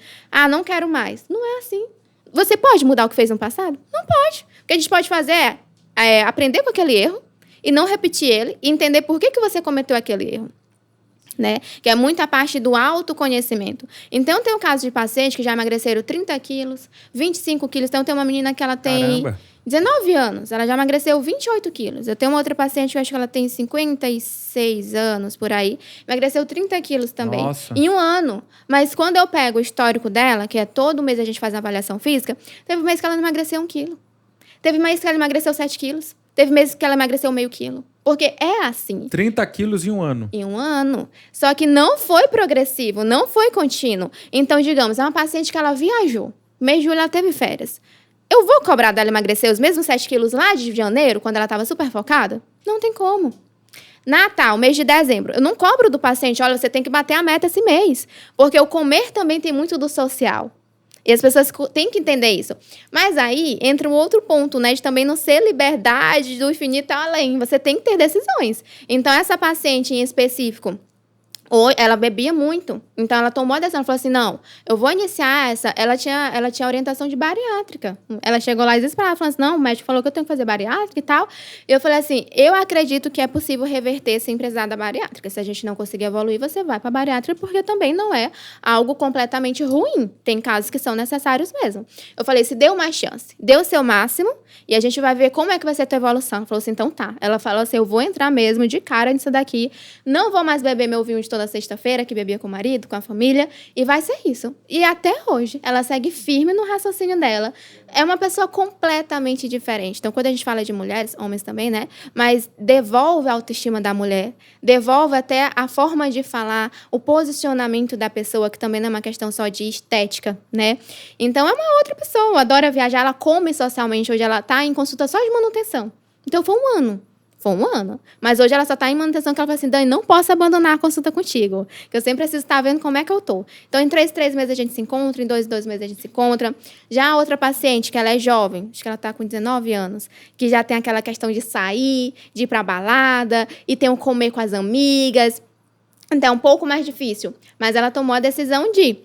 Não quero mais. Não é assim. Você pode mudar o que fez no passado? Não pode. O que a gente pode fazer é aprender com aquele erro e não repetir ele e entender por que você cometeu aquele erro. Né? Que é muita parte do autoconhecimento. Então, tem um caso de pacientes que já emagreceram 30 quilos, 25 quilos. Então, tem uma menina que ela tem 19 anos, ela já emagreceu 28 quilos. Eu tenho uma outra paciente que eu acho que ela tem 56 anos, por aí. Emagreceu 30 quilos também. Nossa. Em um ano. Mas quando eu pego o histórico dela, que é todo mês a gente faz uma avaliação física, teve um mês que ela não emagreceu 1 quilo. Teve mês que ela emagreceu 7 quilos. Teve meses que ela emagreceu meio quilo. Porque é assim. 30 quilos em um ano. Em um ano. Só que não foi progressivo, não foi contínuo. Então, digamos, é uma paciente que ela viajou. Mês de julho ela teve férias. Eu vou cobrar dela emagrecer os mesmos 7 quilos lá de janeiro, quando ela estava super focada? Não tem como. Natal, mês de dezembro. Eu não cobro do paciente, olha, você tem que bater a meta esse mês. Porque o comer também tem muito do social. E as pessoas têm que entender isso. Mas aí entra um outro ponto, né? De também não ser liberdade do infinito além. Você tem que ter decisões. Então, essa paciente em específico, ela bebia muito. Então, ela tomou a decisão. Ela falou assim, não, eu vou iniciar essa... Ela tinha orientação de bariátrica. Ela chegou lá e disse pra ela, falou assim, não, o médico falou que eu tenho que fazer bariátrica e tal. E eu falei assim, eu acredito que é possível reverter sem precisar da bariátrica. Se a gente não conseguir evoluir, você vai pra bariátrica, porque também não é algo completamente ruim. Tem casos que são necessários mesmo. Eu falei, se dê uma chance, dê o seu máximo e a gente vai ver como é que vai ser a tua evolução. Ela falou assim, então tá. Ela falou assim, eu vou entrar mesmo de cara nisso daqui. Não vou mais beber meu vinho de toda sexta-feira, que bebia com o marido, com a família, e vai ser isso. E até hoje, ela segue firme no raciocínio dela. É uma pessoa completamente diferente. Então, quando a gente fala de mulheres, homens também, né? Mas devolve a autoestima da mulher, devolve até a forma de falar, o posicionamento da pessoa, que também não é uma questão só de estética, né? Então, é uma outra pessoa, adora viajar, ela come socialmente. Hoje ela tá em consulta só de manutenção. Então, foi um ano. Foi 1 ano. Mas hoje ela só está em manutenção, que ela fala assim, Dani, não posso abandonar a consulta contigo. Que eu sempre preciso estar vendo como é que eu tô. Então, em 3 meses a gente se encontra, em 2 meses a gente se encontra. Já a outra paciente, que ela é jovem, acho que ela está com 19 anos, que já tem aquela questão de sair, de ir pra balada, e tem um comer com as amigas. Então, é um pouco mais difícil. Mas ela tomou a decisão de,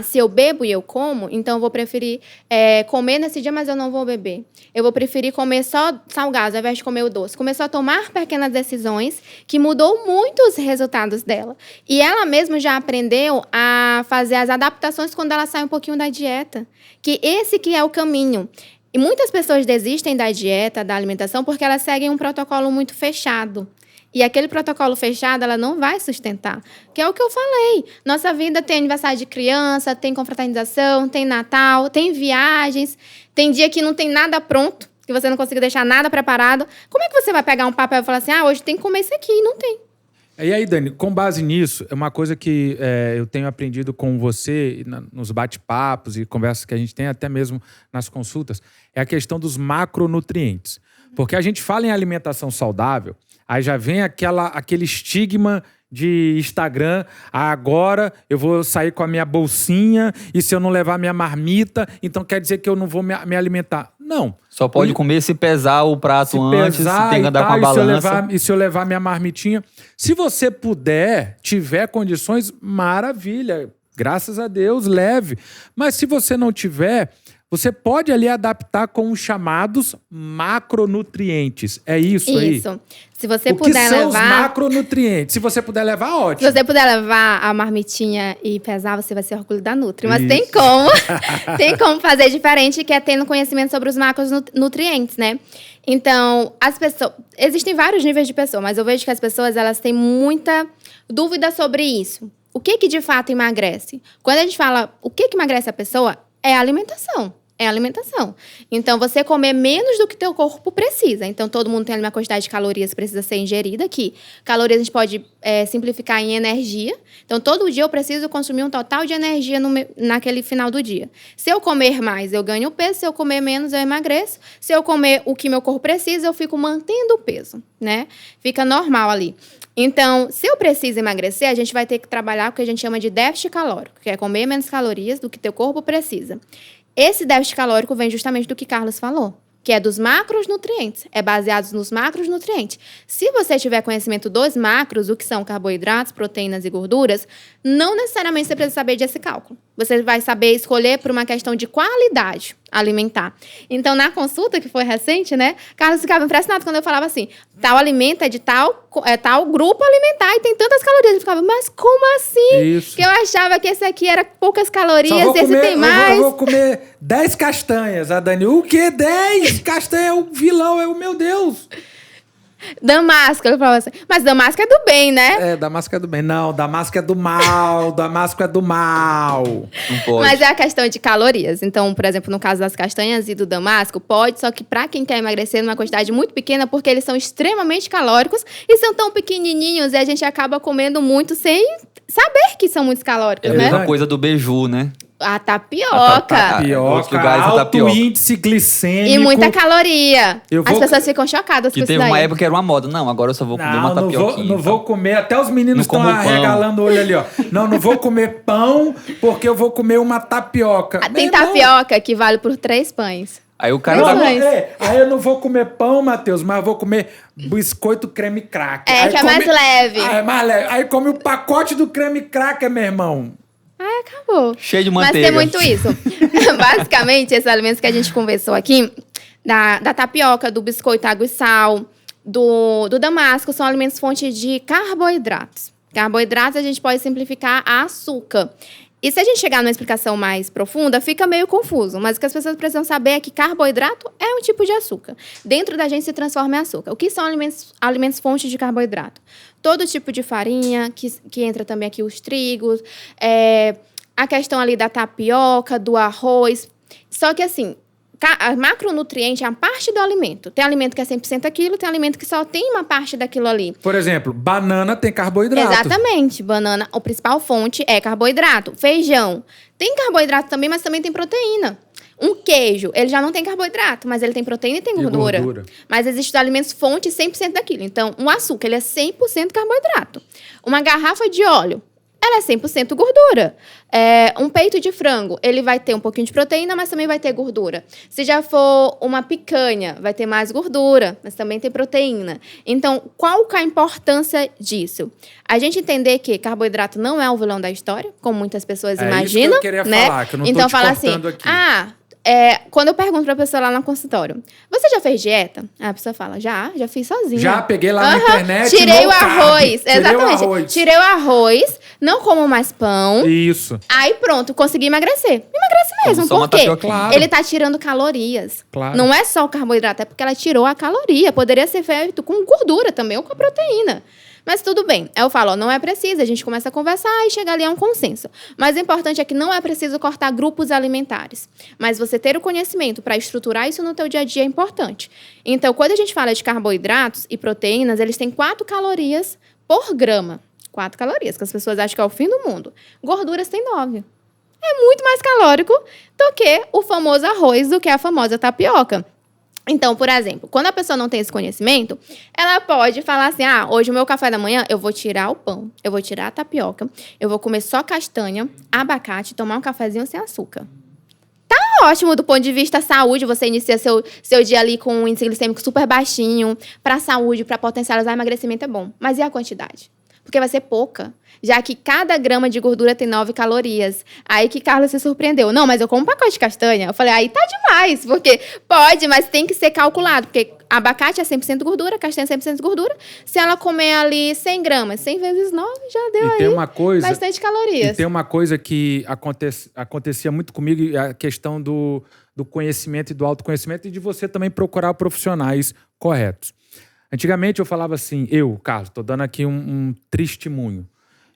se eu bebo e eu como, então eu vou preferir comer nesse dia, mas eu não vou beber. Eu vou preferir comer só salgado, ao invés de comer o doce. Começou a tomar pequenas decisões que mudou muito os resultados dela. E ela mesma já aprendeu a fazer as adaptações quando ela sai um pouquinho da dieta. Que esse que é o caminho. E muitas pessoas desistem da dieta, da alimentação, porque elas seguem um protocolo muito fechado. E aquele protocolo fechado, ela não vai sustentar. Que é o que eu falei. Nossa vida tem aniversário de criança, tem confraternização, tem Natal, tem viagens. Tem dia que não tem nada pronto, que você não consegue deixar nada preparado. Como é que você vai pegar um papel e falar assim, hoje tem que comer isso aqui? Não tem. E aí, Dani, com base nisso, é uma coisa que eu tenho aprendido com você nos bate-papos e conversas que a gente tem, até mesmo nas consultas, é a questão dos macronutrientes. Porque a gente fala em alimentação saudável, aí já vem aquele estigma de Instagram, agora eu vou sair com a minha bolsinha e se eu não levar minha marmita, então quer dizer que eu não vou me alimentar. Não. Só pode comer se pesar o prato antes, se tem que andar com a balança. E se eu levar minha marmitinha. Se você puder, tiver condições, maravilha. Graças a Deus, leve. Mas se você não tiver, você pode ali adaptar com os chamados macronutrientes. É isso aí? Isso. Se você puder levar... O que são os macronutrientes? Se você puder levar, ótimo. Se você puder levar a marmitinha e pesar, você vai ser orgulho da Nutri. Mas tem como. Tem como fazer diferente, que é tendo conhecimento sobre os macronutrientes, né? Então, as pessoas... Existem vários níveis de pessoa, mas eu vejo que as pessoas, elas têm muita dúvida sobre isso. O que de fato emagrece? Quando a gente fala o que emagrece a pessoa, é a alimentação. É alimentação. Então, você comer menos do que teu corpo precisa. Então, todo mundo tem ali uma quantidade de calorias que precisa ser ingerida aqui. Calorias a gente pode simplificar em energia. Então, todo dia eu preciso consumir um total de energia naquele final do dia. Se eu comer mais, eu ganho peso. Se eu comer menos, eu emagreço. Se eu comer o que meu corpo precisa, eu fico mantendo o peso, né? Fica normal ali. Então, se eu preciso emagrecer, a gente vai ter que trabalhar o que a gente chama de déficit calórico, que é comer menos calorias do que teu corpo precisa. Esse déficit calórico vem justamente do que Carlos falou, que é dos macronutrientes, é baseado nos macronutrientes. Se você tiver conhecimento dos macros, o que são carboidratos, proteínas e gorduras, não necessariamente você precisa saber desse cálculo. Você vai saber escolher por uma questão de qualidade alimentar. Então, na consulta, que foi recente, né, Carlos ficava impressionado quando eu falava assim, tal alimento é de tal grupo alimentar e tem tantas calorias. Ele ficava, mas como assim? Isso. Que eu achava que esse aqui era poucas calorias, esse tem mais. Eu vou comer 10 castanhas, a Dani. O quê? 10 castanhas? É o vilão, é o meu Deus. Damasco, ele falava assim, mas Damasco é do bem, né? Damasco é do bem. Não, Damasco é do mal, Damasco é do mal. Não pode. Mas é a questão de calorias. Então, por exemplo, no caso das castanhas e do Damasco, pode, só que pra quem quer emagrecer numa quantidade muito pequena, porque eles são extremamente calóricos e são tão pequenininhos e a gente acaba comendo muito sem saber que são muito calóricos, É a né? mesma coisa do beiju, né? A tapioca. Em outros lugares, alto a tapioca. índice glicêmico. E muita caloria. Eu As vou- pessoas ficam chocadas com Que isso teve daí. uma época que era uma moda. Não, agora eu só vou comer uma Não tapioquinha. vou comer. Até os meninos Não estão como pão. arregalando o olho ali, ó. Não vou comer pão porque eu vou comer uma tapioca. Tem Meu irmão, tapioca que vale por 3 pães. Aí o cara Não, tá... Mas- aí eu não vou comer pão, Matheus, mas eu vou comer biscoito creme cracker. É, Aí que é mais leve. É mais leve. Aí come o pacote do creme cracker, meu irmão. Acabou. Cheio de Mas manteiga. tem muito isso. Basicamente, esses alimentos que a gente conversou aqui, da tapioca, do biscoito água e sal, do damasco, são alimentos fonte de carboidratos. Carboidratos a gente pode simplificar a açúcar. E se a gente chegar numa explicação mais profunda, fica meio confuso. Mas o que as pessoas precisam saber é que carboidrato é um tipo de açúcar. Dentro da gente se transforma em açúcar. O que são alimentos fontes de carboidrato? Todo tipo de farinha, que entra também aqui os trigos, a questão ali da tapioca, do arroz. Só que assim, macronutriente é a parte do alimento. Tem alimento que é 100% aquilo, tem alimento que só tem uma parte daquilo ali. Por exemplo, banana tem carboidrato. Exatamente. Banana, a principal fonte é carboidrato. Feijão. Tem carboidrato também, mas também tem proteína. Um queijo, ele já não tem carboidrato, mas ele tem proteína e tem gordura. Mas existem alimentos fonte 100% daquilo. Então, um açúcar, ele é 100% carboidrato. Uma garrafa de óleo, ela é 100% gordura. Um peito de frango, ele vai ter um pouquinho de proteína, mas também vai ter gordura. Se já for uma picanha, vai ter mais gordura, mas também tem proteína. Então, qual que é a importância disso? A gente entender que carboidrato não é o vilão da história, como muitas pessoas imaginam. Isso que eu queria né? falar, que eu não tô então, te fala cortando assim, aqui. Quando eu pergunto pra pessoa lá no consultório, você já fez dieta? A pessoa fala, já fiz sozinha. Já peguei lá na internet. Tirei o arroz. Tirei Exatamente. o arroz. Tirei o arroz, não como mais pão. Isso. Aí pronto, consegui emagrecer. Emagrece mesmo, Como só por quê? uma tapioca. Claro. Ele tá tirando calorias. Claro. Não é só o carboidrato, é porque ela tirou a caloria. Poderia ser feito com gordura também ou com a proteína. Mas tudo bem. Eu falo, não é preciso. A gente começa a conversar e chega ali a um consenso. Mas o importante é que não é preciso cortar grupos alimentares. Mas você ter o conhecimento para estruturar isso no teu dia a dia é importante. Então, quando a gente fala de carboidratos e proteínas, eles têm 4 calorias por grama. 4 calorias, que as pessoas acham que é o fim do mundo. Gorduras têm 9. É muito mais calórico do que o famoso arroz, do que a famosa tapioca. Então, por exemplo, quando a pessoa não tem esse conhecimento, ela pode falar assim, hoje o meu café da manhã, eu vou tirar o pão, eu vou tirar a tapioca, eu vou comer só castanha, abacate, tomar um cafezinho sem açúcar. Tá ótimo do ponto de vista saúde, você inicia seu dia ali com um índice glicêmico super baixinho, pra saúde, pra potencializar emagrecimento é bom. Mas e a quantidade? Porque vai ser pouca, já que cada grama de gordura tem 9 calorias. Aí que Carlos se surpreendeu. Não, mas eu como um pacote de castanha. Eu falei, aí tá demais, porque pode, mas tem que ser calculado. Porque abacate é 100% gordura, castanha é 100% gordura. Se ela comer ali 100 gramas, 100 vezes 9, já deu bastante calorias. E tem uma coisa que acontecia muito comigo, a questão do conhecimento e do autoconhecimento e de você também procurar profissionais corretos. Antigamente eu falava assim, Carlos, tô dando aqui um testemunho.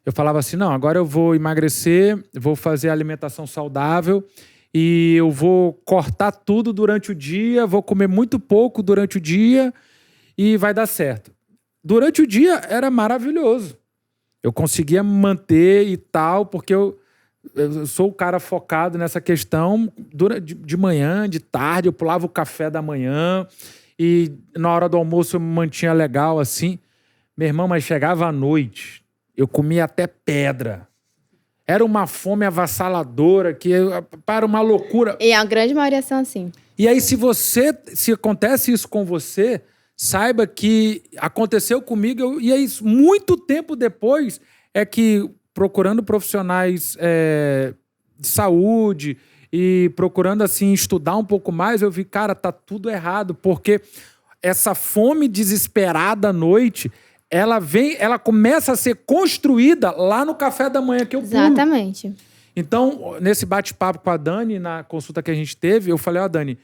Eu falava assim, não, agora eu vou emagrecer, vou fazer alimentação saudável e eu vou cortar tudo durante o dia, vou comer muito pouco durante o dia e vai dar certo. Durante o dia era maravilhoso. Eu conseguia manter e tal, porque eu sou o cara focado nessa questão de manhã, de tarde, eu pulava o café da manhã e na hora do almoço eu me mantinha legal assim. Meu irmão, mas chegava à noite, eu comia até pedra. Era uma fome avassaladora, para uma loucura. E a grande maioria são assim. E aí, se acontece isso com você, saiba que aconteceu comigo, e aí, muito tempo depois, é que procurando profissionais de saúde e procurando, assim, estudar um pouco mais, eu vi, cara, tá tudo errado, porque essa fome desesperada à noite, ela começa a ser construída lá no café da manhã que eu pulo. Exatamente. Então, nesse bate-papo com a Dani, na consulta que a gente teve, eu falei, Dani,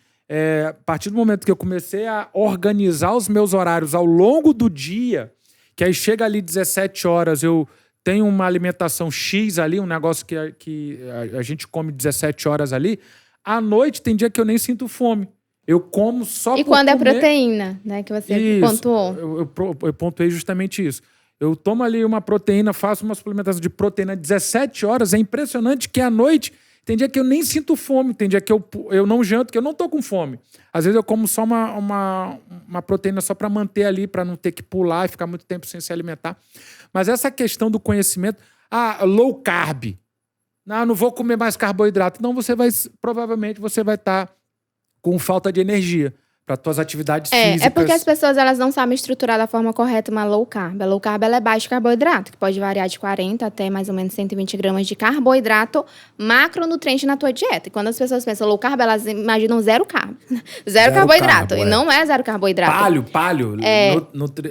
a partir do momento que eu comecei a organizar os meus horários ao longo do dia, que aí chega ali 17 horas, eu tenho uma alimentação X ali, um negócio que a gente come 17 horas ali, à noite tem dia que eu nem sinto fome. Eu como só e por quando comer. É proteína, né, que você pontuou. Eu pontuei justamente isso. Eu tomo ali uma proteína, faço uma suplementação de proteína 17 horas. É impressionante que à noite tem dia que eu nem sinto fome. Tem dia que eu não janto, que eu não tô com fome. Às vezes eu como só uma proteína só para manter ali, para não ter que pular e ficar muito tempo sem se alimentar. Mas essa questão do conhecimento... low carb. Não vou comer mais carboidrato. Não, provavelmente você vai estar com falta de energia para tuas atividades físicas. É porque as pessoas elas não sabem estruturar da forma correta uma low carb. A low carb ela é baixo carboidrato, que pode variar de 40 até mais ou menos 120 gramas de carboidrato macronutriente na tua dieta. E quando as pessoas pensam low carb, elas imaginam zero carb. Zero carboidrato. E não é zero carboidrato. Paleo.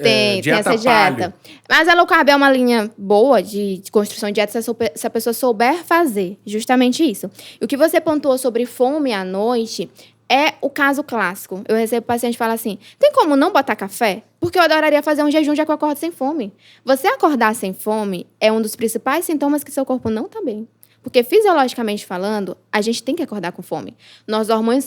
Tem essa dieta. Mas a low carb é uma linha boa de construção de dieta se a pessoa souber fazer justamente isso. E o que você pontuou sobre fome à noite... é o caso clássico. Eu recebo paciente que fala assim, tem como não botar café? Porque eu adoraria fazer um jejum já que eu acordo sem fome. Você acordar sem fome é um dos principais sintomas que seu corpo não está bem. Porque fisiologicamente falando, a gente tem que acordar com fome. Nossos hormônios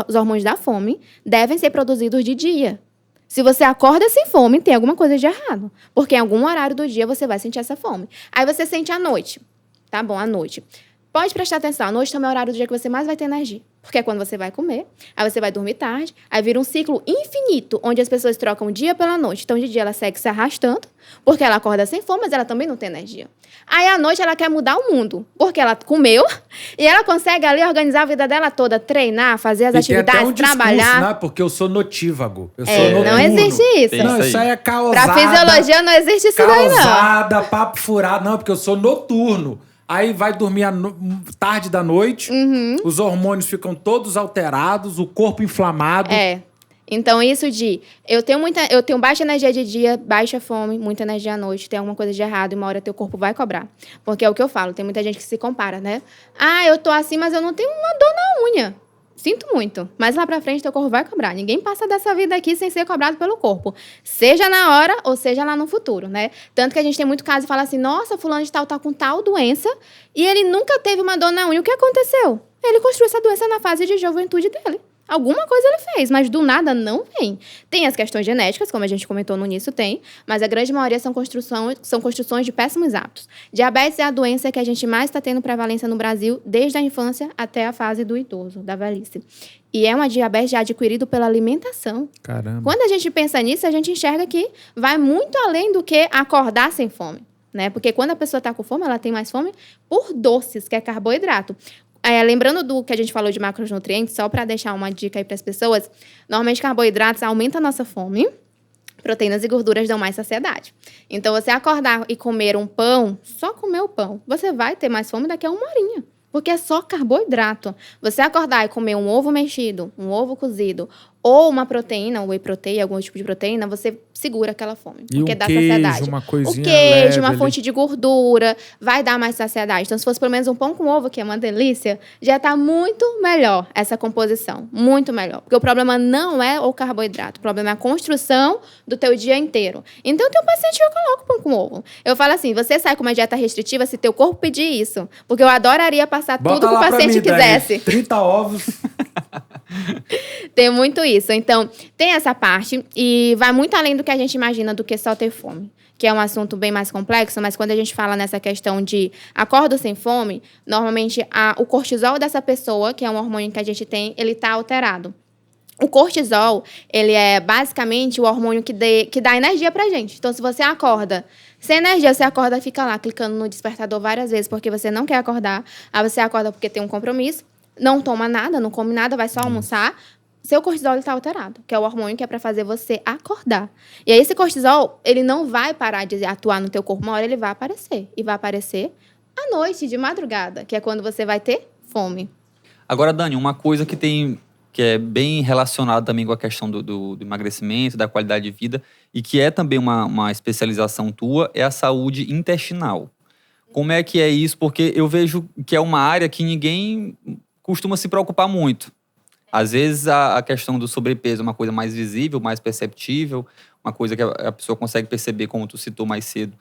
os hormônios da fome devem ser produzidos de dia. Se você acorda sem fome, tem alguma coisa de errado. Porque em algum horário do dia você vai sentir essa fome. Aí você sente à noite. Tá bom, à noite. Pode prestar atenção, à noite também é o horário do dia que você mais vai ter energia. Porque é quando você vai comer, aí você vai dormir tarde, aí vira um ciclo infinito, onde as pessoas trocam o dia pela noite. Então, de dia ela segue se arrastando, porque ela acorda sem fome, mas ela também não tem energia. Aí, à noite, ela quer mudar o mundo, porque ela comeu e ela consegue ali organizar a vida dela toda, treinar, fazer as atividades, tem até um trabalhar. Discurso, né? Porque eu sou notívago. Eu sou noturno. Não existe isso. Não, isso aí é causada. Pra fisiologia não existe isso daí, não. Causada, papo furado. Não, porque eu sou noturno. Aí vai dormir tarde da noite, os hormônios ficam todos alterados, o corpo inflamado. Então, isso eu tenho baixa energia de dia, baixa fome, muita energia à noite, tem alguma coisa de errado e uma hora teu corpo vai cobrar. Porque é o que eu falo, tem muita gente que se compara, né? Ah, eu tô assim, mas eu não tenho uma dor na unha. Sinto muito, mas lá pra frente teu corpo vai cobrar. Ninguém passa dessa vida aqui sem ser cobrado pelo corpo. Seja na hora ou seja lá no futuro, né? Tanto que a gente tem muito caso e fala assim, nossa, fulano de tal tá com tal doença e ele nunca teve uma dor na unha. O que aconteceu? Ele construiu essa doença na fase de juventude dele. Alguma coisa ele fez, mas do nada não vem. Tem as questões genéticas, como a gente comentou no início, mas a grande maioria são construções de péssimos hábitos. Diabetes é a doença que a gente mais está tendo prevalência no Brasil, desde a infância até a fase do idoso, da velhice. E é uma diabetes já adquirida pela alimentação. Caramba. Quando a gente pensa nisso, a gente enxerga que vai muito além do que acordar sem fome, né? Porque quando a pessoa está com fome, ela tem mais fome por doces, que é carboidrato. Lembrando do que a gente falou de macronutrientes, só para deixar uma dica aí para as pessoas, normalmente carboidratos aumentam a nossa fome, proteínas e gorduras dão mais saciedade. Então, você acordar e comer um pão, só comer o pão, você vai ter mais fome daqui a 1 horinha, porque é só carboidrato. Você acordar e comer um ovo mexido, um ovo cozido, ou uma proteína, um whey protein, algum tipo de proteína, você segura aquela fome, porque dá saciedade. Uma coisinha o queijo, leve uma ali. fonte de gordura, vai dar mais saciedade. Então, se fosse pelo menos um pão com ovo, que é uma delícia, já está muito melhor essa composição, muito melhor. Porque o problema não é o carboidrato, o problema é a construção do teu dia inteiro. Então, tem um paciente que eu coloco pão com ovo. Eu falo assim, você sai com uma dieta restritiva se teu corpo pedir isso, porque eu adoraria passar tudo que o paciente quisesse. 30 ovos. Tem muito isso. Então, tem essa parte e vai muito além do que a gente imagina do que só ter fome, que é um assunto bem mais complexo, mas quando a gente fala nessa questão de acordo sem fome, normalmente o cortisol dessa pessoa, que é um hormônio que a gente tem, ele está alterado. O cortisol, ele é basicamente o hormônio que dá energia pra gente. Então, se você acorda sem energia, você acorda e fica lá clicando no despertador várias vezes porque você não quer acordar, aí você acorda porque tem um compromisso, não toma nada, não come nada, vai só almoçar, seu cortisol está alterado, que é o hormônio que é para fazer você acordar. E aí esse cortisol, ele não vai parar de atuar no teu corpo, uma hora ele vai aparecer. E vai aparecer à noite, de madrugada, que é quando você vai ter fome. Agora, Dani, uma coisa que é bem relacionada também com a questão do emagrecimento, da qualidade de vida, e que é também uma especialização tua, é a saúde intestinal. Como é que é isso? Porque eu vejo que é uma área que ninguém costuma se preocupar muito. Às vezes a questão do sobrepeso é uma coisa mais visível, mais perceptível, uma coisa que a pessoa consegue perceber, como tu citou mais cedo,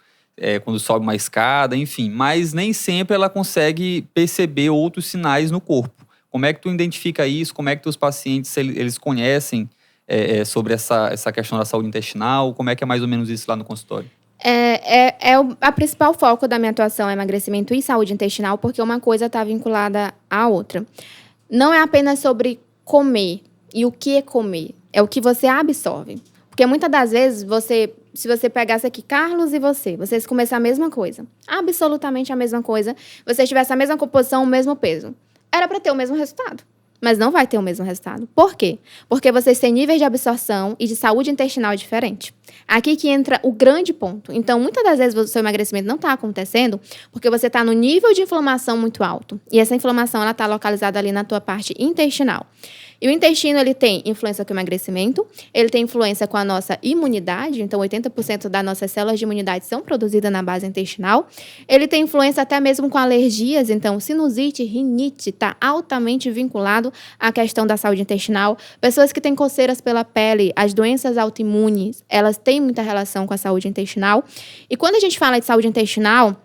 quando sobe uma escada, enfim. Mas nem sempre ela consegue perceber outros sinais no corpo. Como é que tu identifica isso? Como é que teus pacientes eles conhecem sobre essa questão da saúde intestinal? Como é que é mais ou menos isso lá no consultório? A principal foco da minha atuação é emagrecimento e saúde intestinal, porque uma coisa está vinculada à outra. Não é apenas sobre comer e o que é comer, é o que você absorve. Porque muitas das vezes, se você pegasse aqui, Carlos e vocês comessem a mesma coisa, absolutamente a mesma coisa, vocês tivessem a mesma composição, o mesmo peso, era para ter o mesmo resultado. Mas não vai ter o mesmo resultado. Por quê? Porque vocês têm níveis de absorção e de saúde intestinal diferentes. Aqui que entra o grande ponto. Então, muitas das vezes o seu emagrecimento não está acontecendo porque você está no nível de inflamação muito alto. E essa inflamação está localizada ali na tua parte intestinal. E o intestino, ele tem influência com o emagrecimento, ele tem influência com a nossa imunidade, então 80% das nossas células de imunidade são produzidas na base intestinal. Ele tem influência até mesmo com alergias, então sinusite, rinite, está altamente vinculado à questão da saúde intestinal. Pessoas que têm coceiras pela pele, as doenças autoimunes, elas têm muita relação com a saúde intestinal. E quando a gente fala de saúde intestinal,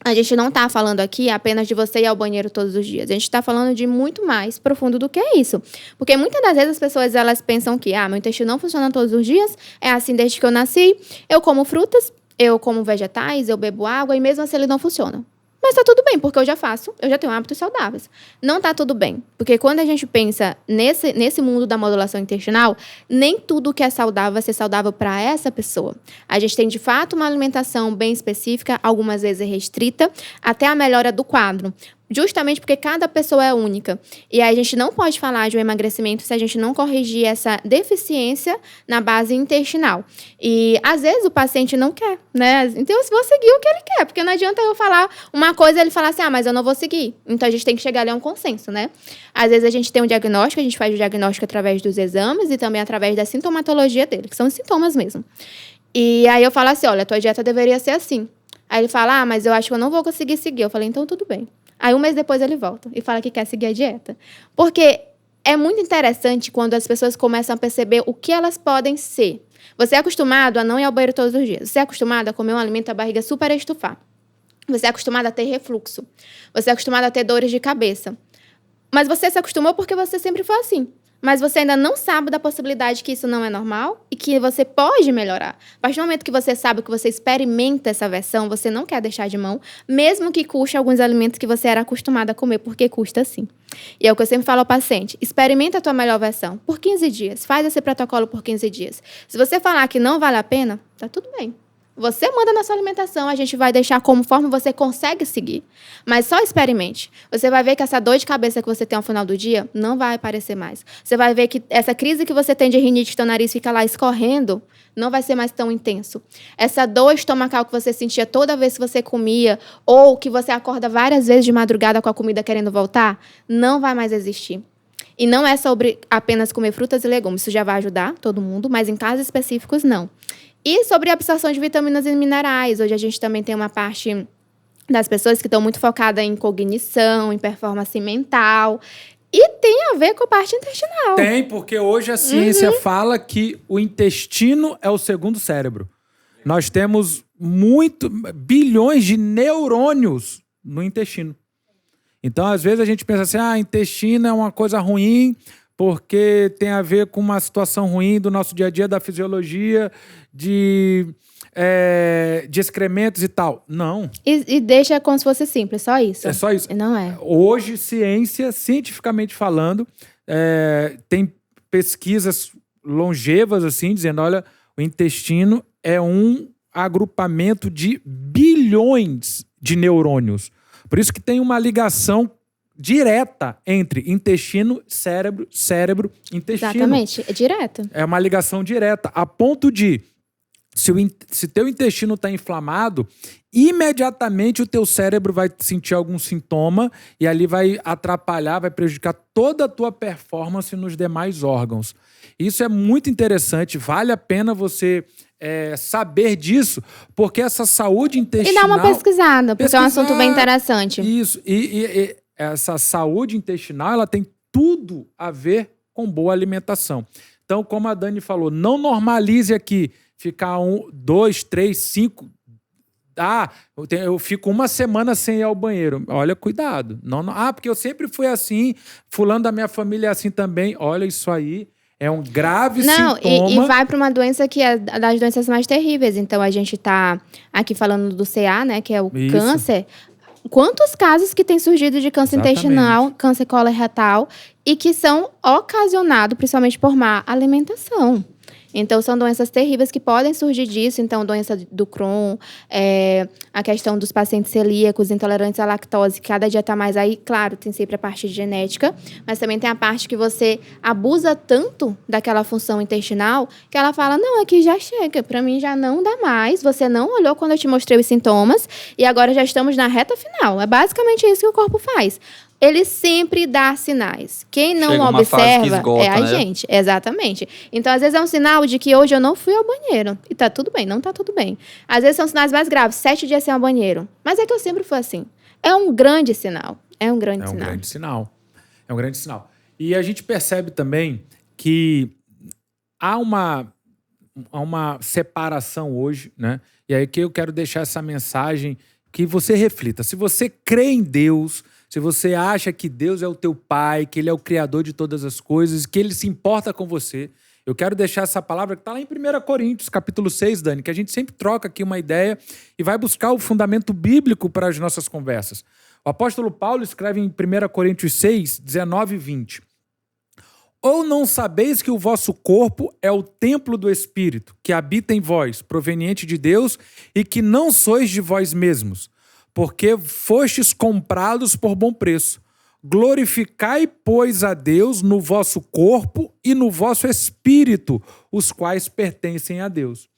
a gente não está falando aqui apenas de você ir ao banheiro todos os dias. A gente está falando de muito mais profundo do que isso. Porque muitas das vezes as pessoas elas pensam que meu intestino não funciona todos os dias, é assim desde que eu nasci, eu como frutas, eu como vegetais, eu bebo água e mesmo assim ele não funciona. Mas tá tudo bem, porque eu já faço, eu já tenho hábitos saudáveis. Não tá tudo bem, porque quando a gente pensa nesse mundo da modulação intestinal, nem tudo que é saudável vai ser saudável para essa pessoa. A gente tem, de fato, uma alimentação bem específica, algumas vezes restrita, até a melhora do quadro. Justamente porque cada pessoa é única. E aí a gente não pode falar de um emagrecimento se a gente não corrigir essa deficiência na base intestinal. E às vezes o paciente não quer, né? Então eu vou seguir o que ele quer, porque não adianta eu falar uma coisa e ele falar assim, mas eu não vou seguir. Então a gente tem que chegar ali a um consenso, né? Às vezes a gente tem um diagnóstico, a gente faz o diagnóstico através dos exames e também através da sintomatologia dele, que são os sintomas mesmo. E aí eu falo assim, olha, a tua dieta deveria ser assim. Aí ele fala, mas eu acho que eu não vou conseguir seguir. Eu falei, então tudo bem. Aí, um mês depois, ele volta e fala que quer seguir a dieta. Porque é muito interessante quando as pessoas começam a perceber o que elas podem ser. Você é acostumado a não ir ao banheiro todos os dias. Você é acostumado a comer um alimento, a barriga super estufar. Você é acostumado a ter refluxo. Você é acostumado a ter dores de cabeça. Mas você se acostumou porque você sempre foi assim. Mas você ainda não sabe da possibilidade que isso não é normal e que você pode melhorar. A partir do momento que você sabe, que você experimenta essa versão, você não quer deixar de mão, mesmo que custe alguns alimentos que você era acostumado a comer, porque custa sim. E é o que eu sempre falo ao paciente, experimenta a tua melhor versão por 15 dias, faz esse protocolo por 15 dias. Se você falar que não vale a pena, tá tudo bem. Você manda na sua alimentação, a gente vai deixar conforme você consegue seguir. Mas só experimente. Você vai ver que essa dor de cabeça que você tem ao final do dia não vai aparecer mais. Você vai ver que essa crise que você tem de rinite, que teu nariz fica lá escorrendo, não vai ser mais tão intenso. Essa dor estomacal que você sentia toda vez que você comia, ou que você acorda várias vezes de madrugada com a comida querendo voltar, não vai mais existir. E não é sobre apenas comer frutas e legumes. Isso já vai ajudar todo mundo, mas em casos específicos, não. E sobre a absorção de vitaminas e minerais. Hoje a gente também tem uma parte das pessoas que estão muito focadas em cognição, em performance mental. E tem a ver com a parte intestinal. Tem, porque hoje a ciência fala que o intestino é o segundo cérebro. Nós temos bilhões de neurônios no intestino. Então, às vezes, a gente pensa assim, intestino é uma coisa ruim porque tem a ver com uma situação ruim do nosso dia a dia, da fisiologia, de excrementos e tal. Não. E deixa como se fosse simples, só isso. É só isso. Não é. Hoje, cientificamente falando, tem pesquisas longevas, assim, dizendo, olha, o intestino é um agrupamento de bilhões de neurônios. Por isso que tem uma ligação direta entre intestino, cérebro, intestino. Exatamente, é direto. É uma ligação direta, a ponto de, se teu intestino está inflamado, imediatamente o teu cérebro vai sentir algum sintoma e ali vai atrapalhar, vai prejudicar toda a tua performance nos demais órgãos. Isso é muito interessante, vale a pena você saber disso, porque essa saúde intestinal... E dá uma pesquisada, porque é um assunto bem interessante. Isso, e essa saúde intestinal, ela tem tudo a ver com boa alimentação. Então, como a Dani falou, não normalize aqui ficar 1, 2, 3, 5... eu fico uma semana sem ir ao banheiro. Olha, cuidado. Não, porque eu sempre fui assim, fulano da minha família é assim também. Olha, isso aí é um grave sintoma. E vai para uma doença que é das doenças mais terríveis. Então, a gente está aqui falando do CA, né, que é o câncer. Quantos casos que têm surgido de câncer intestinal, câncer coloretal, e que são ocasionados principalmente por má alimentação. Então, são doenças terríveis que podem surgir disso. Então, doença do Crohn, a questão dos pacientes celíacos, intolerantes à lactose, cada dia está mais aí. Claro, tem sempre a parte genética, mas também tem a parte que você abusa tanto daquela função intestinal que ela fala, não, aqui já chega, para mim já não dá mais. Você não olhou quando eu te mostrei os sintomas e agora já estamos na reta final. É basicamente isso que o corpo faz. Ele sempre dá sinais. Quem não observa esgota, é a gente. Exatamente. Então, às vezes é um sinal de que hoje eu não fui ao banheiro. E tá tudo bem, não tá tudo bem. Às vezes são sinais mais graves, 7 dias sem ir ao banheiro. Mas é que eu sempre fui assim. É um grande sinal. É um grande sinal. É um grande sinal. E a gente percebe também que há uma separação hoje, né? E aí que eu quero deixar essa mensagem que você reflita. Se você crê em Deus, se você acha que Deus é o teu pai, que Ele é o criador de todas as coisas, que Ele se importa com você, Eu quero deixar essa palavra que está lá em 1 Coríntios, capítulo 6, Dani, que a gente sempre troca aqui uma ideia e vai buscar o fundamento bíblico para as nossas conversas. O apóstolo Paulo escreve em 1 Coríntios 6, 19 e 20. Ou não sabeis que o vosso corpo é o templo do Espírito, que habita em vós, proveniente de Deus, e que não sois de vós mesmos, porque fostes comprados por bom preço. Glorificai, pois, a Deus no vosso corpo e no vosso espírito, os quais pertencem a Deus.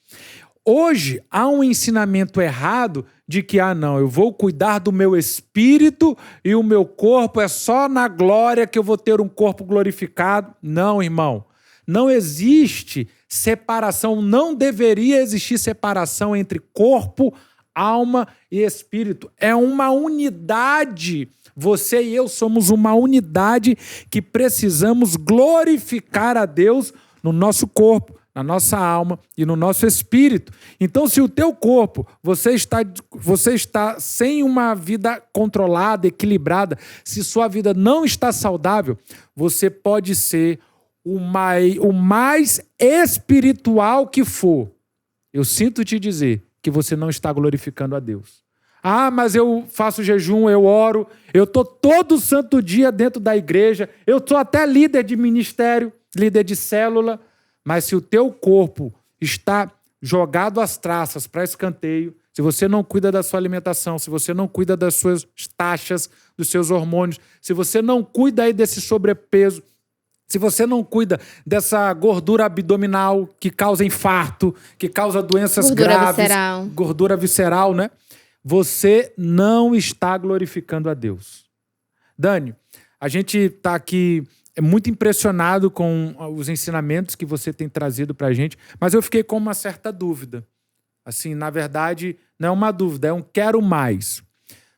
Hoje há um ensinamento errado de que, não, eu vou cuidar do meu espírito e o meu corpo é só na glória que eu vou ter um corpo glorificado. Não, irmão. Não existe separação, não deveria existir separação entre corpo, alma e espírito. É uma unidade. Você e eu somos uma unidade que precisamos glorificar a Deus no nosso corpo, na nossa alma e no nosso espírito. Então, se o teu corpo, você está sem uma vida controlada, equilibrada, se sua vida não está saudável, você pode ser o mais espiritual que for. Eu sinto te dizer que você não está glorificando a Deus. Mas eu faço jejum, eu oro, eu estou todo santo dia dentro da igreja, eu sou até líder de ministério, líder de célula, mas se o teu corpo está jogado às traças para escanteio, se você não cuida da sua alimentação, se você não cuida das suas taxas, dos seus hormônios, se você não cuida aí desse sobrepeso, se você não cuida dessa gordura abdominal que causa infarto, que causa doenças graves, gordura visceral, né? Você não está glorificando a Deus. Dani, a gente está aqui muito impressionado com os ensinamentos que você tem trazido para a gente, mas eu fiquei com uma certa dúvida. Assim, na verdade, não é uma dúvida, é um quero mais.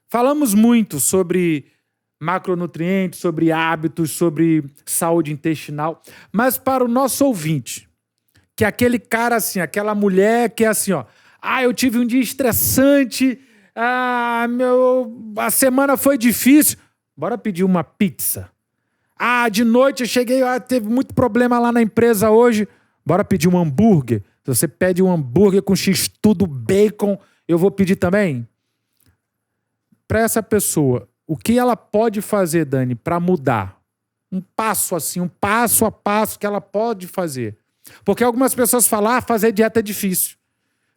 Falamos muito sobre macronutrientes, sobre hábitos, sobre saúde intestinal, mas para o nosso ouvinte, que é aquele cara assim, aquela mulher que é assim, eu tive um dia estressante, a semana foi difícil, bora pedir uma pizza. De noite eu cheguei, teve muito problema lá na empresa hoje, bora pedir um hambúrguer. Se você pede um hambúrguer com x-tudo, bacon, eu vou pedir também? Para essa pessoa, o que ela pode fazer, Dani, para mudar? Um passo a passo que ela pode fazer. Porque algumas pessoas falam, fazer dieta é difícil.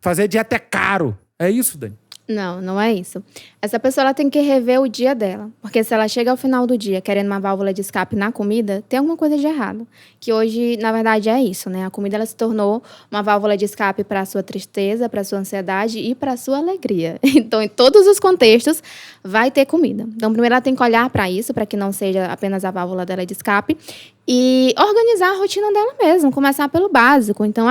Fazer dieta é caro. É isso, Dani? Não, não é isso. Essa pessoa ela tem que rever o dia dela. Porque se ela chega ao final do dia querendo uma válvula de escape na comida, tem alguma coisa de errado. Que hoje, na verdade, é isso, né? A comida ela se tornou uma válvula de escape para a sua tristeza, para a sua ansiedade e para a sua alegria. Então, em todos os contextos, vai ter comida. Então, primeiro ela tem que olhar para isso, para que não seja apenas a válvula dela de escape. E organizar a rotina dela mesmo, começar pelo básico. Então,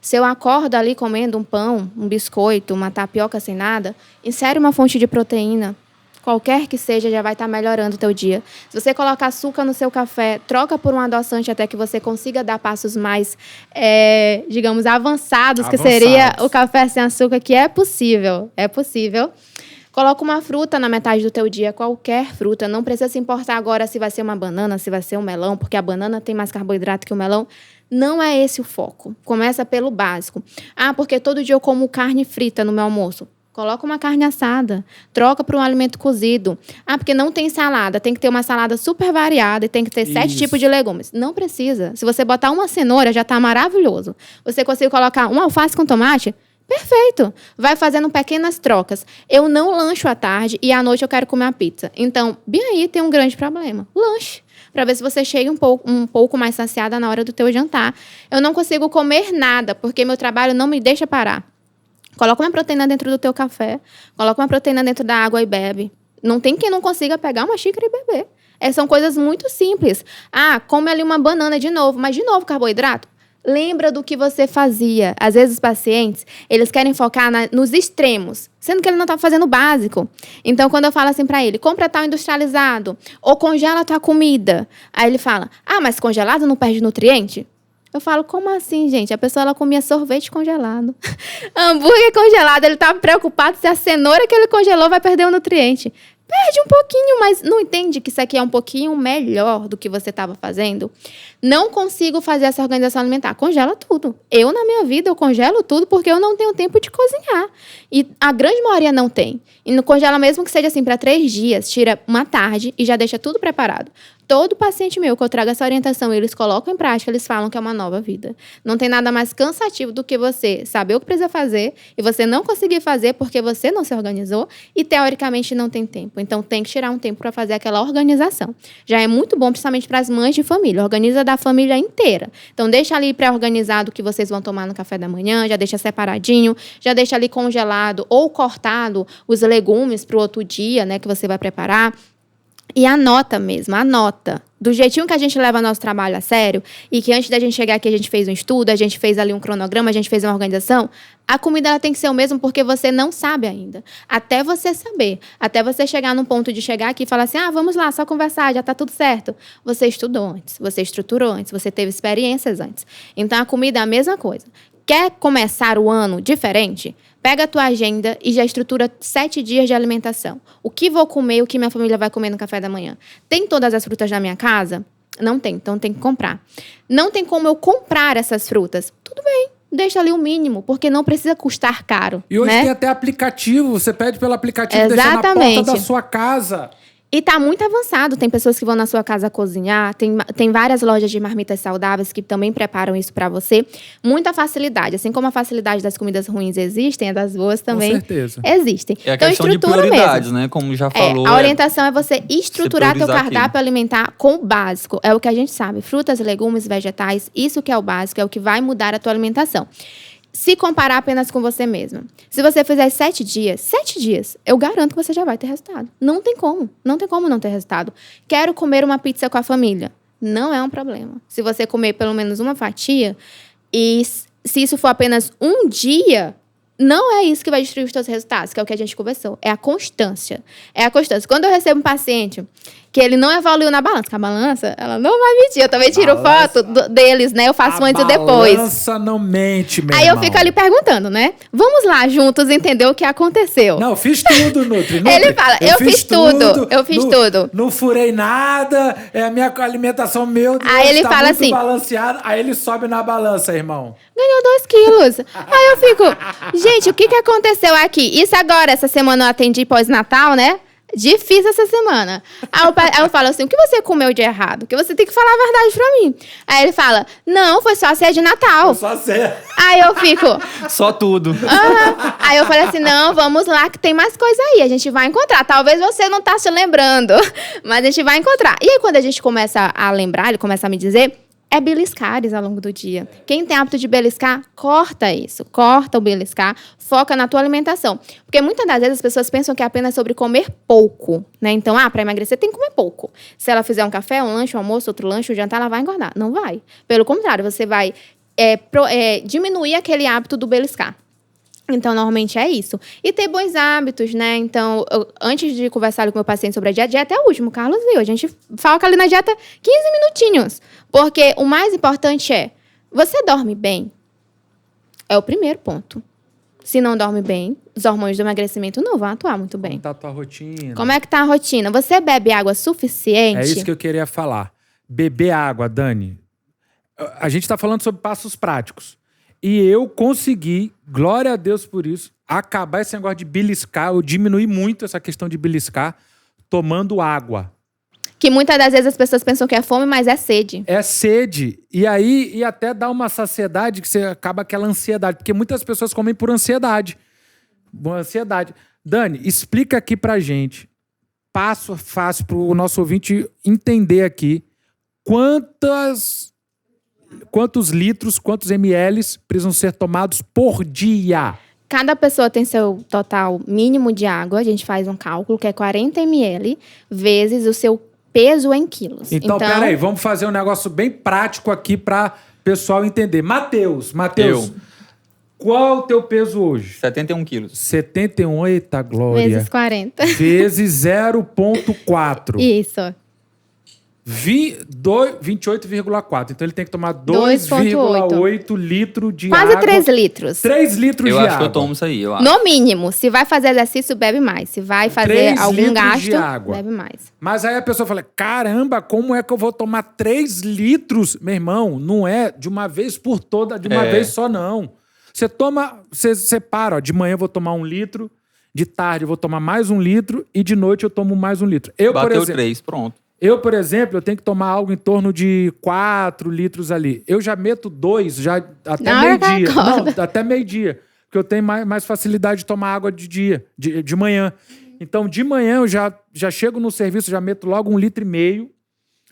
se eu acordo ali comendo um pão, um biscoito, uma tapioca sem nada, insere uma fonte de proteína, qualquer que seja, já vai estar melhorando o teu dia. Se você coloca açúcar no seu café, troca por um adoçante até que você consiga dar passos mais, digamos, avançados, que seria o café sem açúcar, que é possível. Coloca uma fruta na metade do teu dia, qualquer fruta. Não precisa se importar agora se vai ser uma banana, se vai ser um melão, porque a banana tem mais carboidrato que o melão. Não é esse o foco. Começa pelo básico. Porque todo dia eu como carne frita no meu almoço. Coloca uma carne assada. Troca por um alimento cozido. Porque não tem salada. Tem que ter uma salada super variada e tem que ter 7 tipos de legumes. Não precisa. Se você botar uma cenoura, já está maravilhoso. Você consegue colocar uma alface com tomate? Perfeito. Vai fazendo pequenas trocas. Eu não lancho à tarde e à noite eu quero comer uma pizza. Então, bem aí tem um grande problema. Lanche. Para ver se você chega um pouco mais saciada na hora do teu jantar. Eu não consigo comer nada, porque meu trabalho não me deixa parar. Coloca uma proteína dentro do teu café. Coloca uma proteína dentro da água e bebe. Não tem quem não consiga pegar uma xícara e beber. São coisas muito simples. Come ali uma banana de novo. Mas de novo carboidrato? Lembra do que você fazia. Às vezes os pacientes, eles querem focar nos extremos, sendo que ele não está fazendo o básico. Então, quando eu falo assim para ele, compra tal industrializado, ou congela tua comida. Aí ele fala, mas congelado não perde nutriente? Eu falo, como assim, gente? A pessoa ela comia sorvete congelado. Hambúrguer congelado, ele estava preocupado se a cenoura que ele congelou vai perder o nutriente. Perde um pouquinho, mas não entende que isso aqui é um pouquinho melhor do que você estava fazendo? Não consigo fazer essa organização alimentar. Congela tudo. Eu, na minha vida, eu congelo tudo porque eu não tenho tempo de cozinhar. E a grande maioria não tem. E não congela mesmo que seja assim para 3 dias. Tira uma tarde e já deixa tudo preparado. Todo paciente meu que eu trago essa orientação, eles colocam em prática, eles falam que é uma nova vida. Não tem nada mais cansativo do que você saber o que precisa fazer e você não conseguir fazer porque você não se organizou e, teoricamente, não tem tempo. Então, tem que tirar um tempo para fazer aquela organização. Já é muito bom, principalmente para as mães de família. Organiza da família inteira. Então, deixa ali pré-organizado o que vocês vão tomar no café da manhã, já deixa separadinho, já deixa ali congelado ou cortado os legumes para o outro dia, né, que você vai preparar. E anota mesmo, anota. Do jeitinho que a gente leva nosso trabalho a sério, e que antes da gente chegar aqui a gente fez um estudo, a gente fez ali um cronograma, a gente fez uma organização, a comida ela tem que ser o mesmo porque você não sabe ainda. Até você saber, até você chegar num ponto de chegar aqui e falar assim, vamos lá, só conversar, já tá tudo certo. Você estudou antes, você estruturou antes, você teve experiências antes. Então a comida é a mesma coisa. Quer começar o ano diferente? Pega a tua agenda e já estrutura 7 dias de alimentação. O que vou comer, o que minha família vai comer no café da manhã. Tem todas as frutas na minha casa? Não tem, então tem que comprar. Não tem como eu comprar essas frutas? Tudo bem, deixa ali o mínimo, porque não precisa custar caro. E hoje né? tem até aplicativo, você pede pelo aplicativo e deixa na Exatamente. porta da sua casa. E tá muito avançado. Tem pessoas que vão na sua casa cozinhar. Tem várias lojas de marmitas saudáveis que também preparam isso para você. Muita facilidade. Assim como a facilidade das comidas ruins existem, as das boas também existem. É a então, questão de prioridades, né? Como já falou. A orientação é você estruturar teu cardápio aquilo. alimentar com o básico. É o que a gente sabe. Frutas, legumes, vegetais. Isso que é o básico. É o que vai mudar a tua alimentação. Se comparar apenas com você mesma. Se você fizer 7 dias, eu garanto que você já vai ter resultado. Não tem como não ter resultado. Quero comer uma pizza com a família. Não é um problema. Se você comer pelo menos uma fatia, e se isso for apenas um dia, não é isso que vai destruir os seus resultados, que é o que a gente conversou. É a constância. Quando eu recebo um paciente que ele não evoluiu na balança, porque a balança, ela não vai medir. Eu também tiro foto deles, né? Eu faço antes e depois. A balança não mente, meu Aí irmão. eu fico ali perguntando, né? Vamos lá juntos entender o que aconteceu. Não, eu fiz tudo, Nutri. Ele fala, eu fiz tudo. Não furei nada, é a minha alimentação, meu Deus, Aí ele tá fala muito assim, balanceado. Aí ele sobe na balança, irmão. Ganhou 2 quilos. Aí eu fico, gente, o que aconteceu aqui? Isso agora, essa semana eu atendi pós-natal, né? Difícil essa semana. Aí eu falo assim, o que você comeu de errado? Porque você tem que falar a verdade pra mim. Aí ele fala, não, foi só a ceia de Natal. Só ceia. Aí eu fico... Só tudo. Aí eu falei assim, não, vamos lá que tem mais coisa aí. A gente vai encontrar. Talvez você não tá se lembrando, mas a gente vai encontrar. E aí quando a gente começa a lembrar, ele começa a me dizer... É beliscares ao longo do dia. Quem tem hábito de beliscar, corta isso. Corta o beliscar, foca na tua alimentação. Porque muitas das vezes as pessoas pensam que é apenas sobre comer pouco, né? Então, para emagrecer tem que comer pouco. Se ela fizer um café, um lanche, um almoço, outro lanche, um jantar, ela vai engordar. Não vai. Pelo contrário, você vai diminuir aquele hábito do beliscar. Então, normalmente é isso. E ter bons hábitos, né? Então, antes de conversar com o meu paciente sobre a dieta é o último, o Carlos viu. A gente foca ali na dieta 15 minutinhos. Porque o mais importante é, você dorme bem? É o primeiro ponto. Se não dorme bem, os hormônios do emagrecimento não vão atuar muito bem. Como tá a tua rotina? Como é que tá a rotina? Você bebe água suficiente? É isso que eu queria falar. Beber água, Dani. A gente tá falando sobre passos práticos. E eu consegui, glória a Deus por isso, acabar esse negócio de beliscar. Eu diminui muito essa questão de beliscar tomando água. Que muitas das vezes as pessoas pensam que é fome, mas é sede. É sede. E aí, e até dá uma saciedade que você acaba aquela ansiedade. Porque muitas pessoas comem por ansiedade. Ansiedade. Dani, explica aqui pra gente, passo a passo, pro nosso ouvinte entender aqui, quantos litros, quantos ml precisam ser tomados por dia? Cada pessoa tem seu total mínimo de água. A gente faz um cálculo que é 40 ml vezes o seu peso em quilos. Então, peraí, vamos fazer um negócio bem prático aqui para o pessoal entender. Matheus, qual o teu peso hoje? 71 quilos. 71, eita glória. Vezes 40. Vezes 0,4. Isso. 28,4. Então ele tem que tomar 2,8 litros de Quase água. 3 litros. 3 litros de Eu água. acho que eu tomo isso aí, eu acho. No mínimo. Se vai fazer exercício, bebe mais. Se vai fazer 3 algum litros gasto, de água. bebe mais. Mas aí a pessoa fala, caramba, como é que eu vou tomar 3 litros? Meu irmão, não é de uma vez por toda, de uma vez só, não. Você toma, você separa, ó, de manhã eu vou tomar 1 litro, de tarde eu vou tomar mais 1 litro e de noite eu tomo mais 1 litro. Bateu 3, pronto. Eu, por exemplo, eu tenho que tomar algo em torno de 4 litros ali. Eu já meto 2, já até meio-dia. Não, até meio-dia. Porque eu tenho mais facilidade de tomar água de manhã. Então, de manhã eu já chego no serviço, já meto logo 1,5 litro.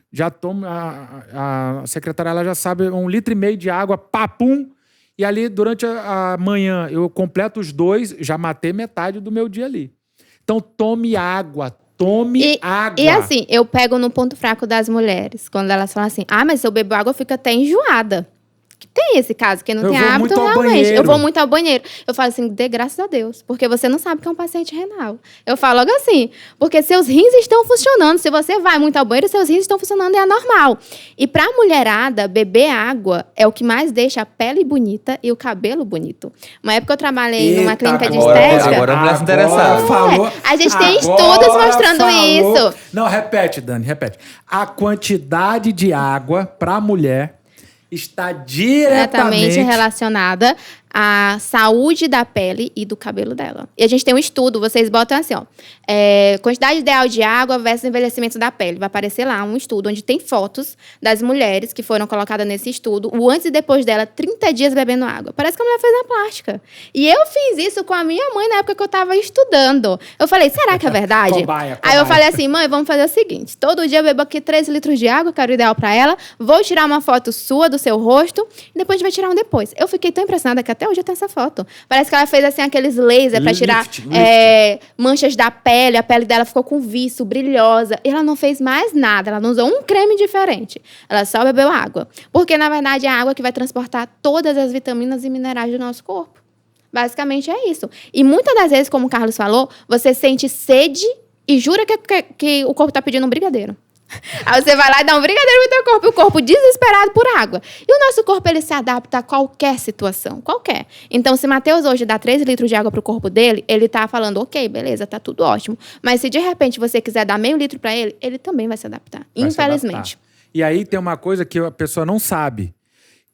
Já tomo, a secretária ela já sabe, 1,5 litro de água, papum. E ali, durante a manhã, eu completo os 2, já matei metade do meu dia ali. Então, tome água. Tome água. E assim, eu pego no ponto fraco das mulheres. Quando elas falam assim, mas se eu bebo água, eu fico até enjoada. Que tem esse caso, quem não tem hábito, realmente. Eu vou muito ao banheiro. Eu falo assim, dê graças a Deus. Porque você não sabe que é um paciente renal. Eu falo logo assim, porque seus rins estão funcionando. Se você vai muito ao banheiro, seus rins estão funcionando e é normal. E pra mulherada, beber água é o que mais deixa a pele bonita e o cabelo bonito. Uma época eu trabalhei numa clínica de estética. Agora a mulher se interessada. A gente tem estudos mostrando isso. Não, repete, Dani, repete. A quantidade de água pra mulher está diretamente relacionada à saúde da pele e do cabelo dela. E a gente tem um estudo, vocês botam assim, ó, quantidade ideal de água versus envelhecimento da pele. Vai aparecer lá um estudo onde tem fotos das mulheres que foram colocadas nesse estudo, o antes e depois dela, 30 dias bebendo água. Parece que a mulher fez na plástica. E eu fiz isso com a minha mãe na época que eu tava estudando. Eu falei, será que é verdade? Cobaia. Aí eu falei assim, mãe, vamos fazer o seguinte, todo dia eu bebo aqui 3 litros de água, que era o ideal pra ela, vou tirar uma foto sua do seu rosto, e depois a gente vai tirar um depois. Eu fiquei tão impressionada que até hoje eu tenho essa foto. Parece que ela fez assim aqueles lasers pra tirar manchas da pele, a pele dela ficou com viço, brilhosa. E ela não fez mais nada, ela não usou um creme diferente. Ela só bebeu água. Porque, na verdade, é a água que vai transportar todas as vitaminas e minerais do nosso corpo. Basicamente é isso. E muitas das vezes, como o Carlos falou, você sente sede e jura que o corpo tá pedindo um brigadeiro. Aí você vai lá e dá um brigadeiro no teu corpo, e o corpo desesperado por água. E o nosso corpo, ele se adapta a qualquer situação, qualquer. Então, se Matheus hoje dá 3 litros de água pro corpo dele, ele tá falando, ok, beleza, tá tudo ótimo. Mas se de repente você quiser dar meio litro pra ele, ele também vai se adaptar, infelizmente. E aí tem uma coisa que a pessoa não sabe.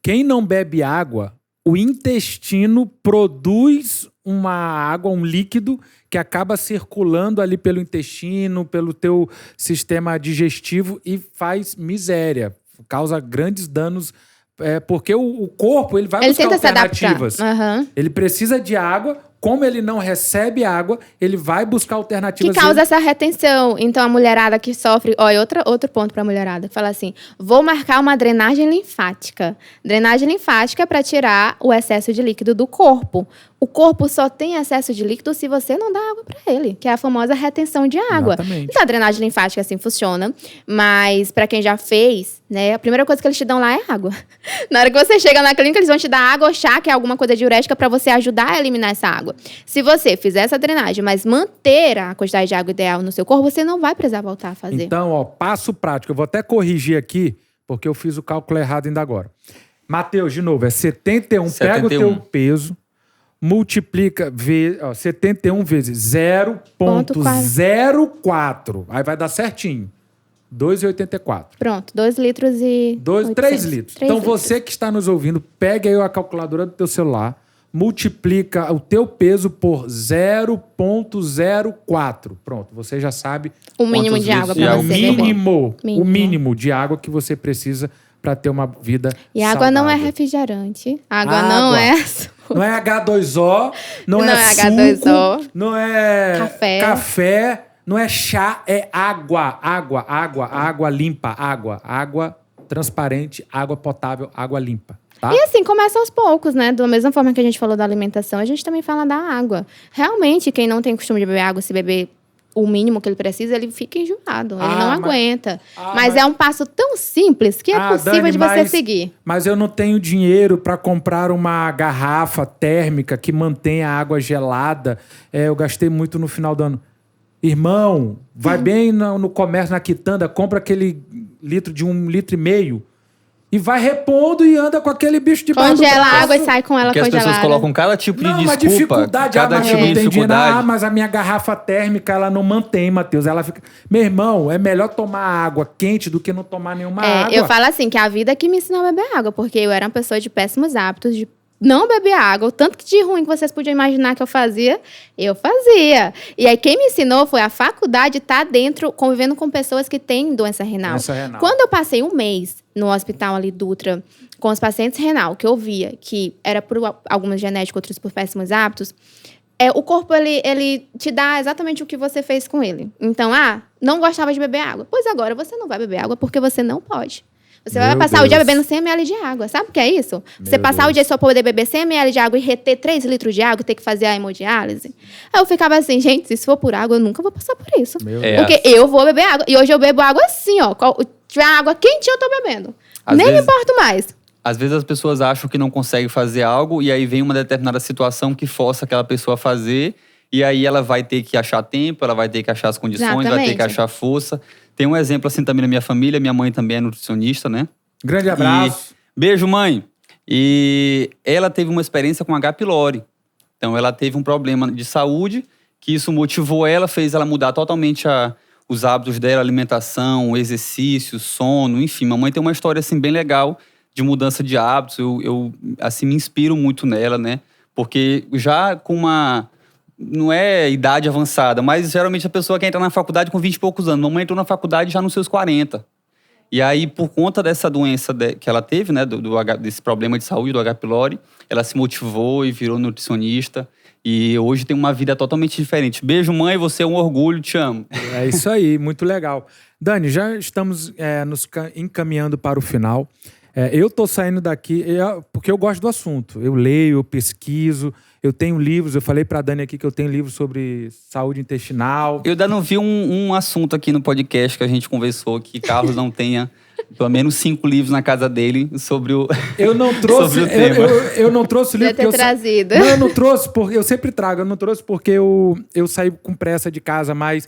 Quem não bebe água, o intestino produz uma água, um líquido que acaba circulando ali pelo intestino, pelo teu sistema digestivo e faz miséria, causa grandes danos, porque o corpo ele vai buscar alternativas. Ele precisa de água. Como ele não recebe água, ele vai buscar alternativas. Que causa essa retenção. Então, a mulherada que sofre... Ó, outro ponto pra mulherada. Que fala assim, vou marcar uma drenagem linfática. Drenagem linfática é pra tirar o excesso de líquido do corpo. O corpo só tem excesso de líquido se você não dá água pra ele. Que é a famosa retenção de água. Exatamente. Então, a drenagem linfática assim funciona. Mas, pra quem já fez, né? A primeira coisa que eles te dão lá é água. Na hora que você chega na clínica, eles vão te dar água ou chá, que é alguma coisa diurética, pra você ajudar a eliminar essa água. Se você fizer essa drenagem, mas manter a quantidade de água ideal no seu corpo, você não vai precisar voltar a fazer. Então, ó, passo prático. Eu vou até corrigir aqui, porque eu fiz o cálculo errado ainda agora. Matheus, de novo, é 71. Pega o teu peso, multiplica 71 vezes 0,04. Aí vai dar certinho. 2,84. Pronto, 2 litros e... 3 litros. Então, você que está nos ouvindo, pega aí a calculadora do teu celular, multiplica o teu peso por 0,04. Pronto, você já sabe o mínimo de água para você beber. O mínimo de água que você precisa para ter uma vida E a água saudável. não é refrigerante. Água não é... Não é H2O, não é suco, H2O, não é café, não é chá, é água limpa, água transparente, água potável, água limpa. Tá? E assim, começa aos poucos, né? Da mesma forma que a gente falou da alimentação, a gente também fala da água. Realmente, quem não tem costume de beber água, se beber o mínimo que ele precisa, ele fica enjoado. Ele não aguenta. Mas é um passo tão simples que é possível, Dani, de você seguir. Mas eu não tenho dinheiro para comprar uma garrafa térmica que mantenha a água gelada. Eu gastei muito no final do ano. Irmão, vai bem no comércio, na quitanda, compra aquele litro de 1,5 litro e vai repondo e anda com aquele bicho de baixo. Congela a água e sai com ela Porque congelada. as pessoas colocam cada tipo de Não, mas desculpa. dificuldade. Cada Mas tipo não de tem dinheiro. dificuldade. Mas a minha garrafa térmica, ela não mantém, Matheus. Ela fica... Meu irmão, é melhor tomar água quente do que não tomar nenhuma água. Eu falo assim, que a vida que me ensinou a beber água, porque eu era uma pessoa de péssimos hábitos, de não beber água. O tanto que de ruim que vocês podiam imaginar que eu fazia. E aí quem me ensinou foi a faculdade estar dentro, convivendo com pessoas que têm doença renal. Doença renal. Quando eu passei um mês no hospital ali, Dutra, com os pacientes renal, que eu via que era por algumas genéticos, outros por péssimos hábitos, o corpo, ele te dá exatamente o que você fez com ele. Então, não gostava de beber água. Pois agora você não vai beber água porque você não pode. Você vai passar o dia bebendo 100 ml de água. Sabe o que é isso? Você passar o dia só poder beber 100 ml de água e reter 3 litros de água e ter que fazer a hemodiálise. Aí eu ficava assim, gente, se for por água, eu nunca vou passar por isso. Porque eu vou beber água. E hoje eu bebo água assim, ó. Se tiver água quentinha, eu tô bebendo. Nem me importo mais. Às vezes as pessoas acham que não conseguem fazer algo e aí vem uma determinada situação que força aquela pessoa a fazer e aí ela vai ter que achar tempo, ela vai ter que achar as condições, vai ter que achar força. Tem um exemplo assim também na minha família, minha mãe também é nutricionista, né? Grande abraço. Beijo, mãe. E ela teve uma experiência com H. pylori. Então ela teve um problema de saúde, que isso motivou ela, fez ela mudar totalmente os hábitos dela, alimentação, exercício, sono, enfim. Mamãe tem uma história assim bem legal de mudança de hábitos. Eu assim me inspiro muito nela, né? Porque já com não é idade avançada, mas geralmente a pessoa quer entrar na faculdade com 20 e poucos anos. Mamãe entrou na faculdade já nos seus 40. E aí, por conta dessa doença que ela teve, né, desse problema de saúde, do H. pylori, ela se motivou e virou nutricionista. E hoje tem uma vida totalmente diferente. Beijo, mãe, você é um orgulho, te amo. É isso aí, muito legal. Dani, já estamos nos encaminhando para o final. Eu tô saindo daqui porque eu gosto do assunto. Eu leio, eu pesquiso, eu tenho livros. Eu falei pra Dani aqui que eu tenho livros sobre saúde intestinal. Eu ainda não vi um assunto aqui no podcast que a gente conversou que Carlos não tenha pelo menos 5 livros na casa dele sobre o Eu não trouxe, sobre o tema. Eu não trouxe o livro Devia ter trazido. Não, eu não trouxe porque eu sempre trago. Eu não trouxe porque eu saí com pressa de casa, mas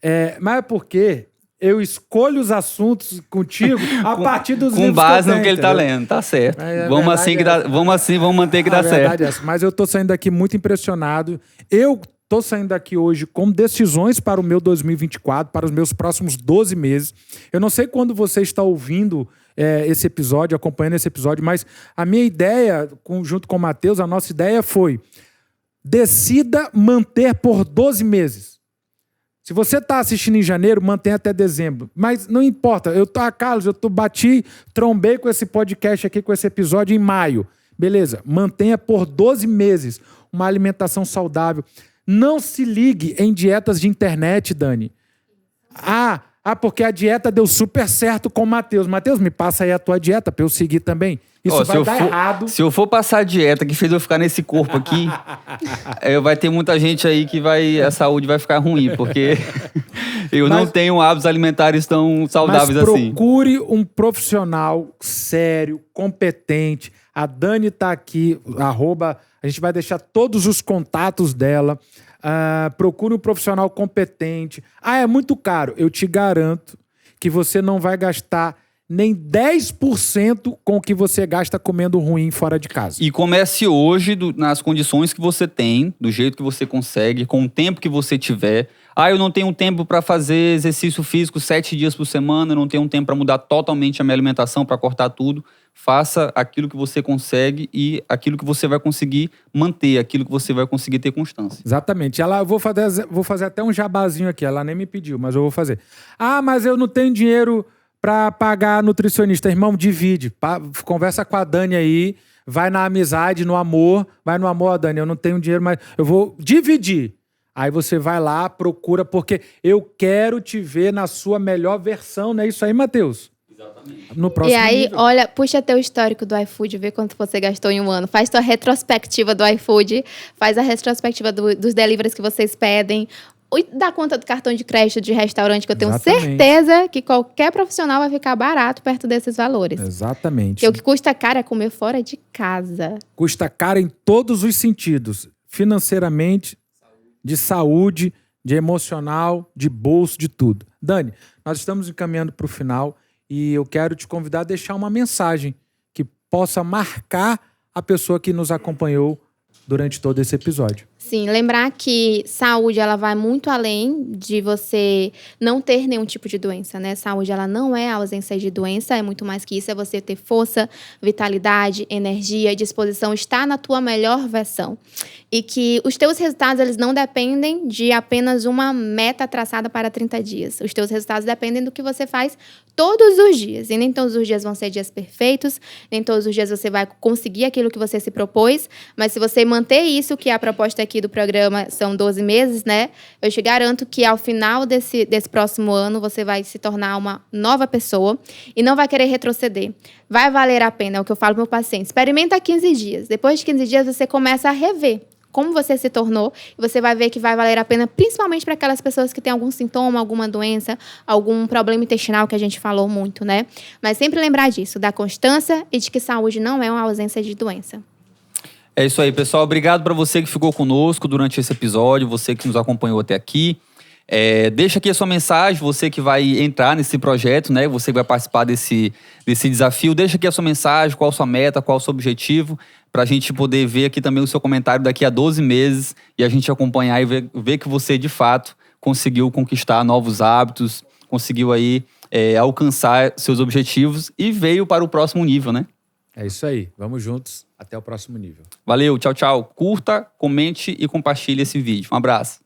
é porque eu escolho os assuntos contigo a partir dos livros com base que eu tenho, no que ele tá lendo, tá certo. Vamos manter que dá certo. É essa. Mas eu tô saindo daqui muito impressionado. Eu tô saindo daqui hoje com decisões para o meu 2024, para os meus próximos 12 meses. Eu não sei quando você está ouvindo esse episódio, acompanhando esse episódio, mas a minha ideia, junto com o Matheus, a nossa ideia foi: decida manter por 12 meses. Se você está assistindo em janeiro, mantém até dezembro. Mas não importa. Carlos, trombei com esse podcast aqui, com esse episódio em maio. Beleza, mantenha por 12 meses uma alimentação saudável. Não se ligue em dietas de internet, Dani. Porque a dieta deu super certo com o Matheus. Matheus, me passa aí a tua dieta para eu seguir também. Isso vai dar errado. Se eu for passar a dieta que fez eu ficar nesse corpo aqui, vai ter muita gente aí que a saúde vai ficar ruim, porque eu não tenho hábitos alimentares tão saudáveis assim. Procure um profissional sério, competente. A Dani tá aqui, a gente vai deixar todos os contatos dela. Procure um profissional competente. É muito caro. Eu te garanto que você não vai gastar nem 10% com o que você gasta comendo ruim fora de casa. E comece hoje nas condições que você tem, do jeito que você consegue, com o tempo que você tiver. Eu não tenho tempo para fazer exercício físico 7 dias por semana, eu não tenho tempo para mudar totalmente a minha alimentação, para cortar tudo. Faça aquilo que você consegue e aquilo que você vai conseguir manter, aquilo que você vai conseguir ter constância. Exatamente. Eu vou fazer até um jabazinho aqui, ela nem me pediu, mas eu vou fazer. Mas eu não tenho dinheiro para pagar nutricionista. Irmão, divide. Conversa com a Dani aí, vai na amizade, no amor. Vai no amor, Dani, eu não tenho dinheiro, mas eu vou dividir. Aí você vai lá, procura, porque eu quero te ver na sua melhor versão, não é isso aí, Matheus? Exatamente. No próximo nível. Olha, puxa teu histórico do iFood, vê quanto você gastou em um ano. Faz tua retrospectiva do iFood, faz a retrospectiva dos deliveries que vocês pedem. Da conta do cartão de crédito de restaurante, que eu tenho certeza que qualquer profissional vai ficar barato perto desses valores. Exatamente. Porque o que custa caro é comer fora de casa. Custa caro em todos os sentidos. Financeiramente, de saúde, de emocional, de bolso, de tudo. Dani, nós estamos encaminhando para o final e eu quero te convidar a deixar uma mensagem que possa marcar a pessoa que nos acompanhou durante todo esse episódio. Sim, lembrar que saúde, ela vai muito além de você não ter nenhum tipo de doença, né? Saúde, ela não é a ausência de doença, é muito mais que isso, é você ter força, vitalidade, energia, disposição, estar na tua melhor versão. E que os teus resultados, eles não dependem de apenas uma meta traçada para 30 dias. Os teus resultados dependem do que você faz todos os dias. E nem todos os dias vão ser dias perfeitos, nem todos os dias você vai conseguir aquilo que você se propôs, mas se você manter isso, que é a proposta aqui do programa, são 12 meses, né? Eu te garanto que ao final desse próximo ano, você vai se tornar uma nova pessoa e não vai querer retroceder. Vai valer a pena, é o que eu falo para o meu paciente. Experimenta 15 dias. Depois de 15 dias, você começa a rever como você se tornou, e você vai ver que vai valer a pena, principalmente para aquelas pessoas que têm algum sintoma, alguma doença, algum problema intestinal que a gente falou muito, né? Mas sempre lembrar disso, da constância e de que saúde não é uma ausência de doença. É isso aí, pessoal. Obrigado para você que ficou conosco durante esse episódio, você que nos acompanhou até aqui. Deixa aqui a sua mensagem, você que vai entrar nesse projeto, né? Você que vai participar desse desafio. Deixa aqui a sua mensagem, qual a sua meta, qual o seu objetivo, para a gente poder ver aqui também o seu comentário daqui a 12 meses e a gente acompanhar e ver que você, de fato, conseguiu conquistar novos hábitos, conseguiu aí alcançar seus objetivos e veio para o próximo nível, né? É isso aí. Vamos juntos. Até o próximo nível. Valeu, tchau, tchau. Curta, comente e compartilhe esse vídeo. Um abraço.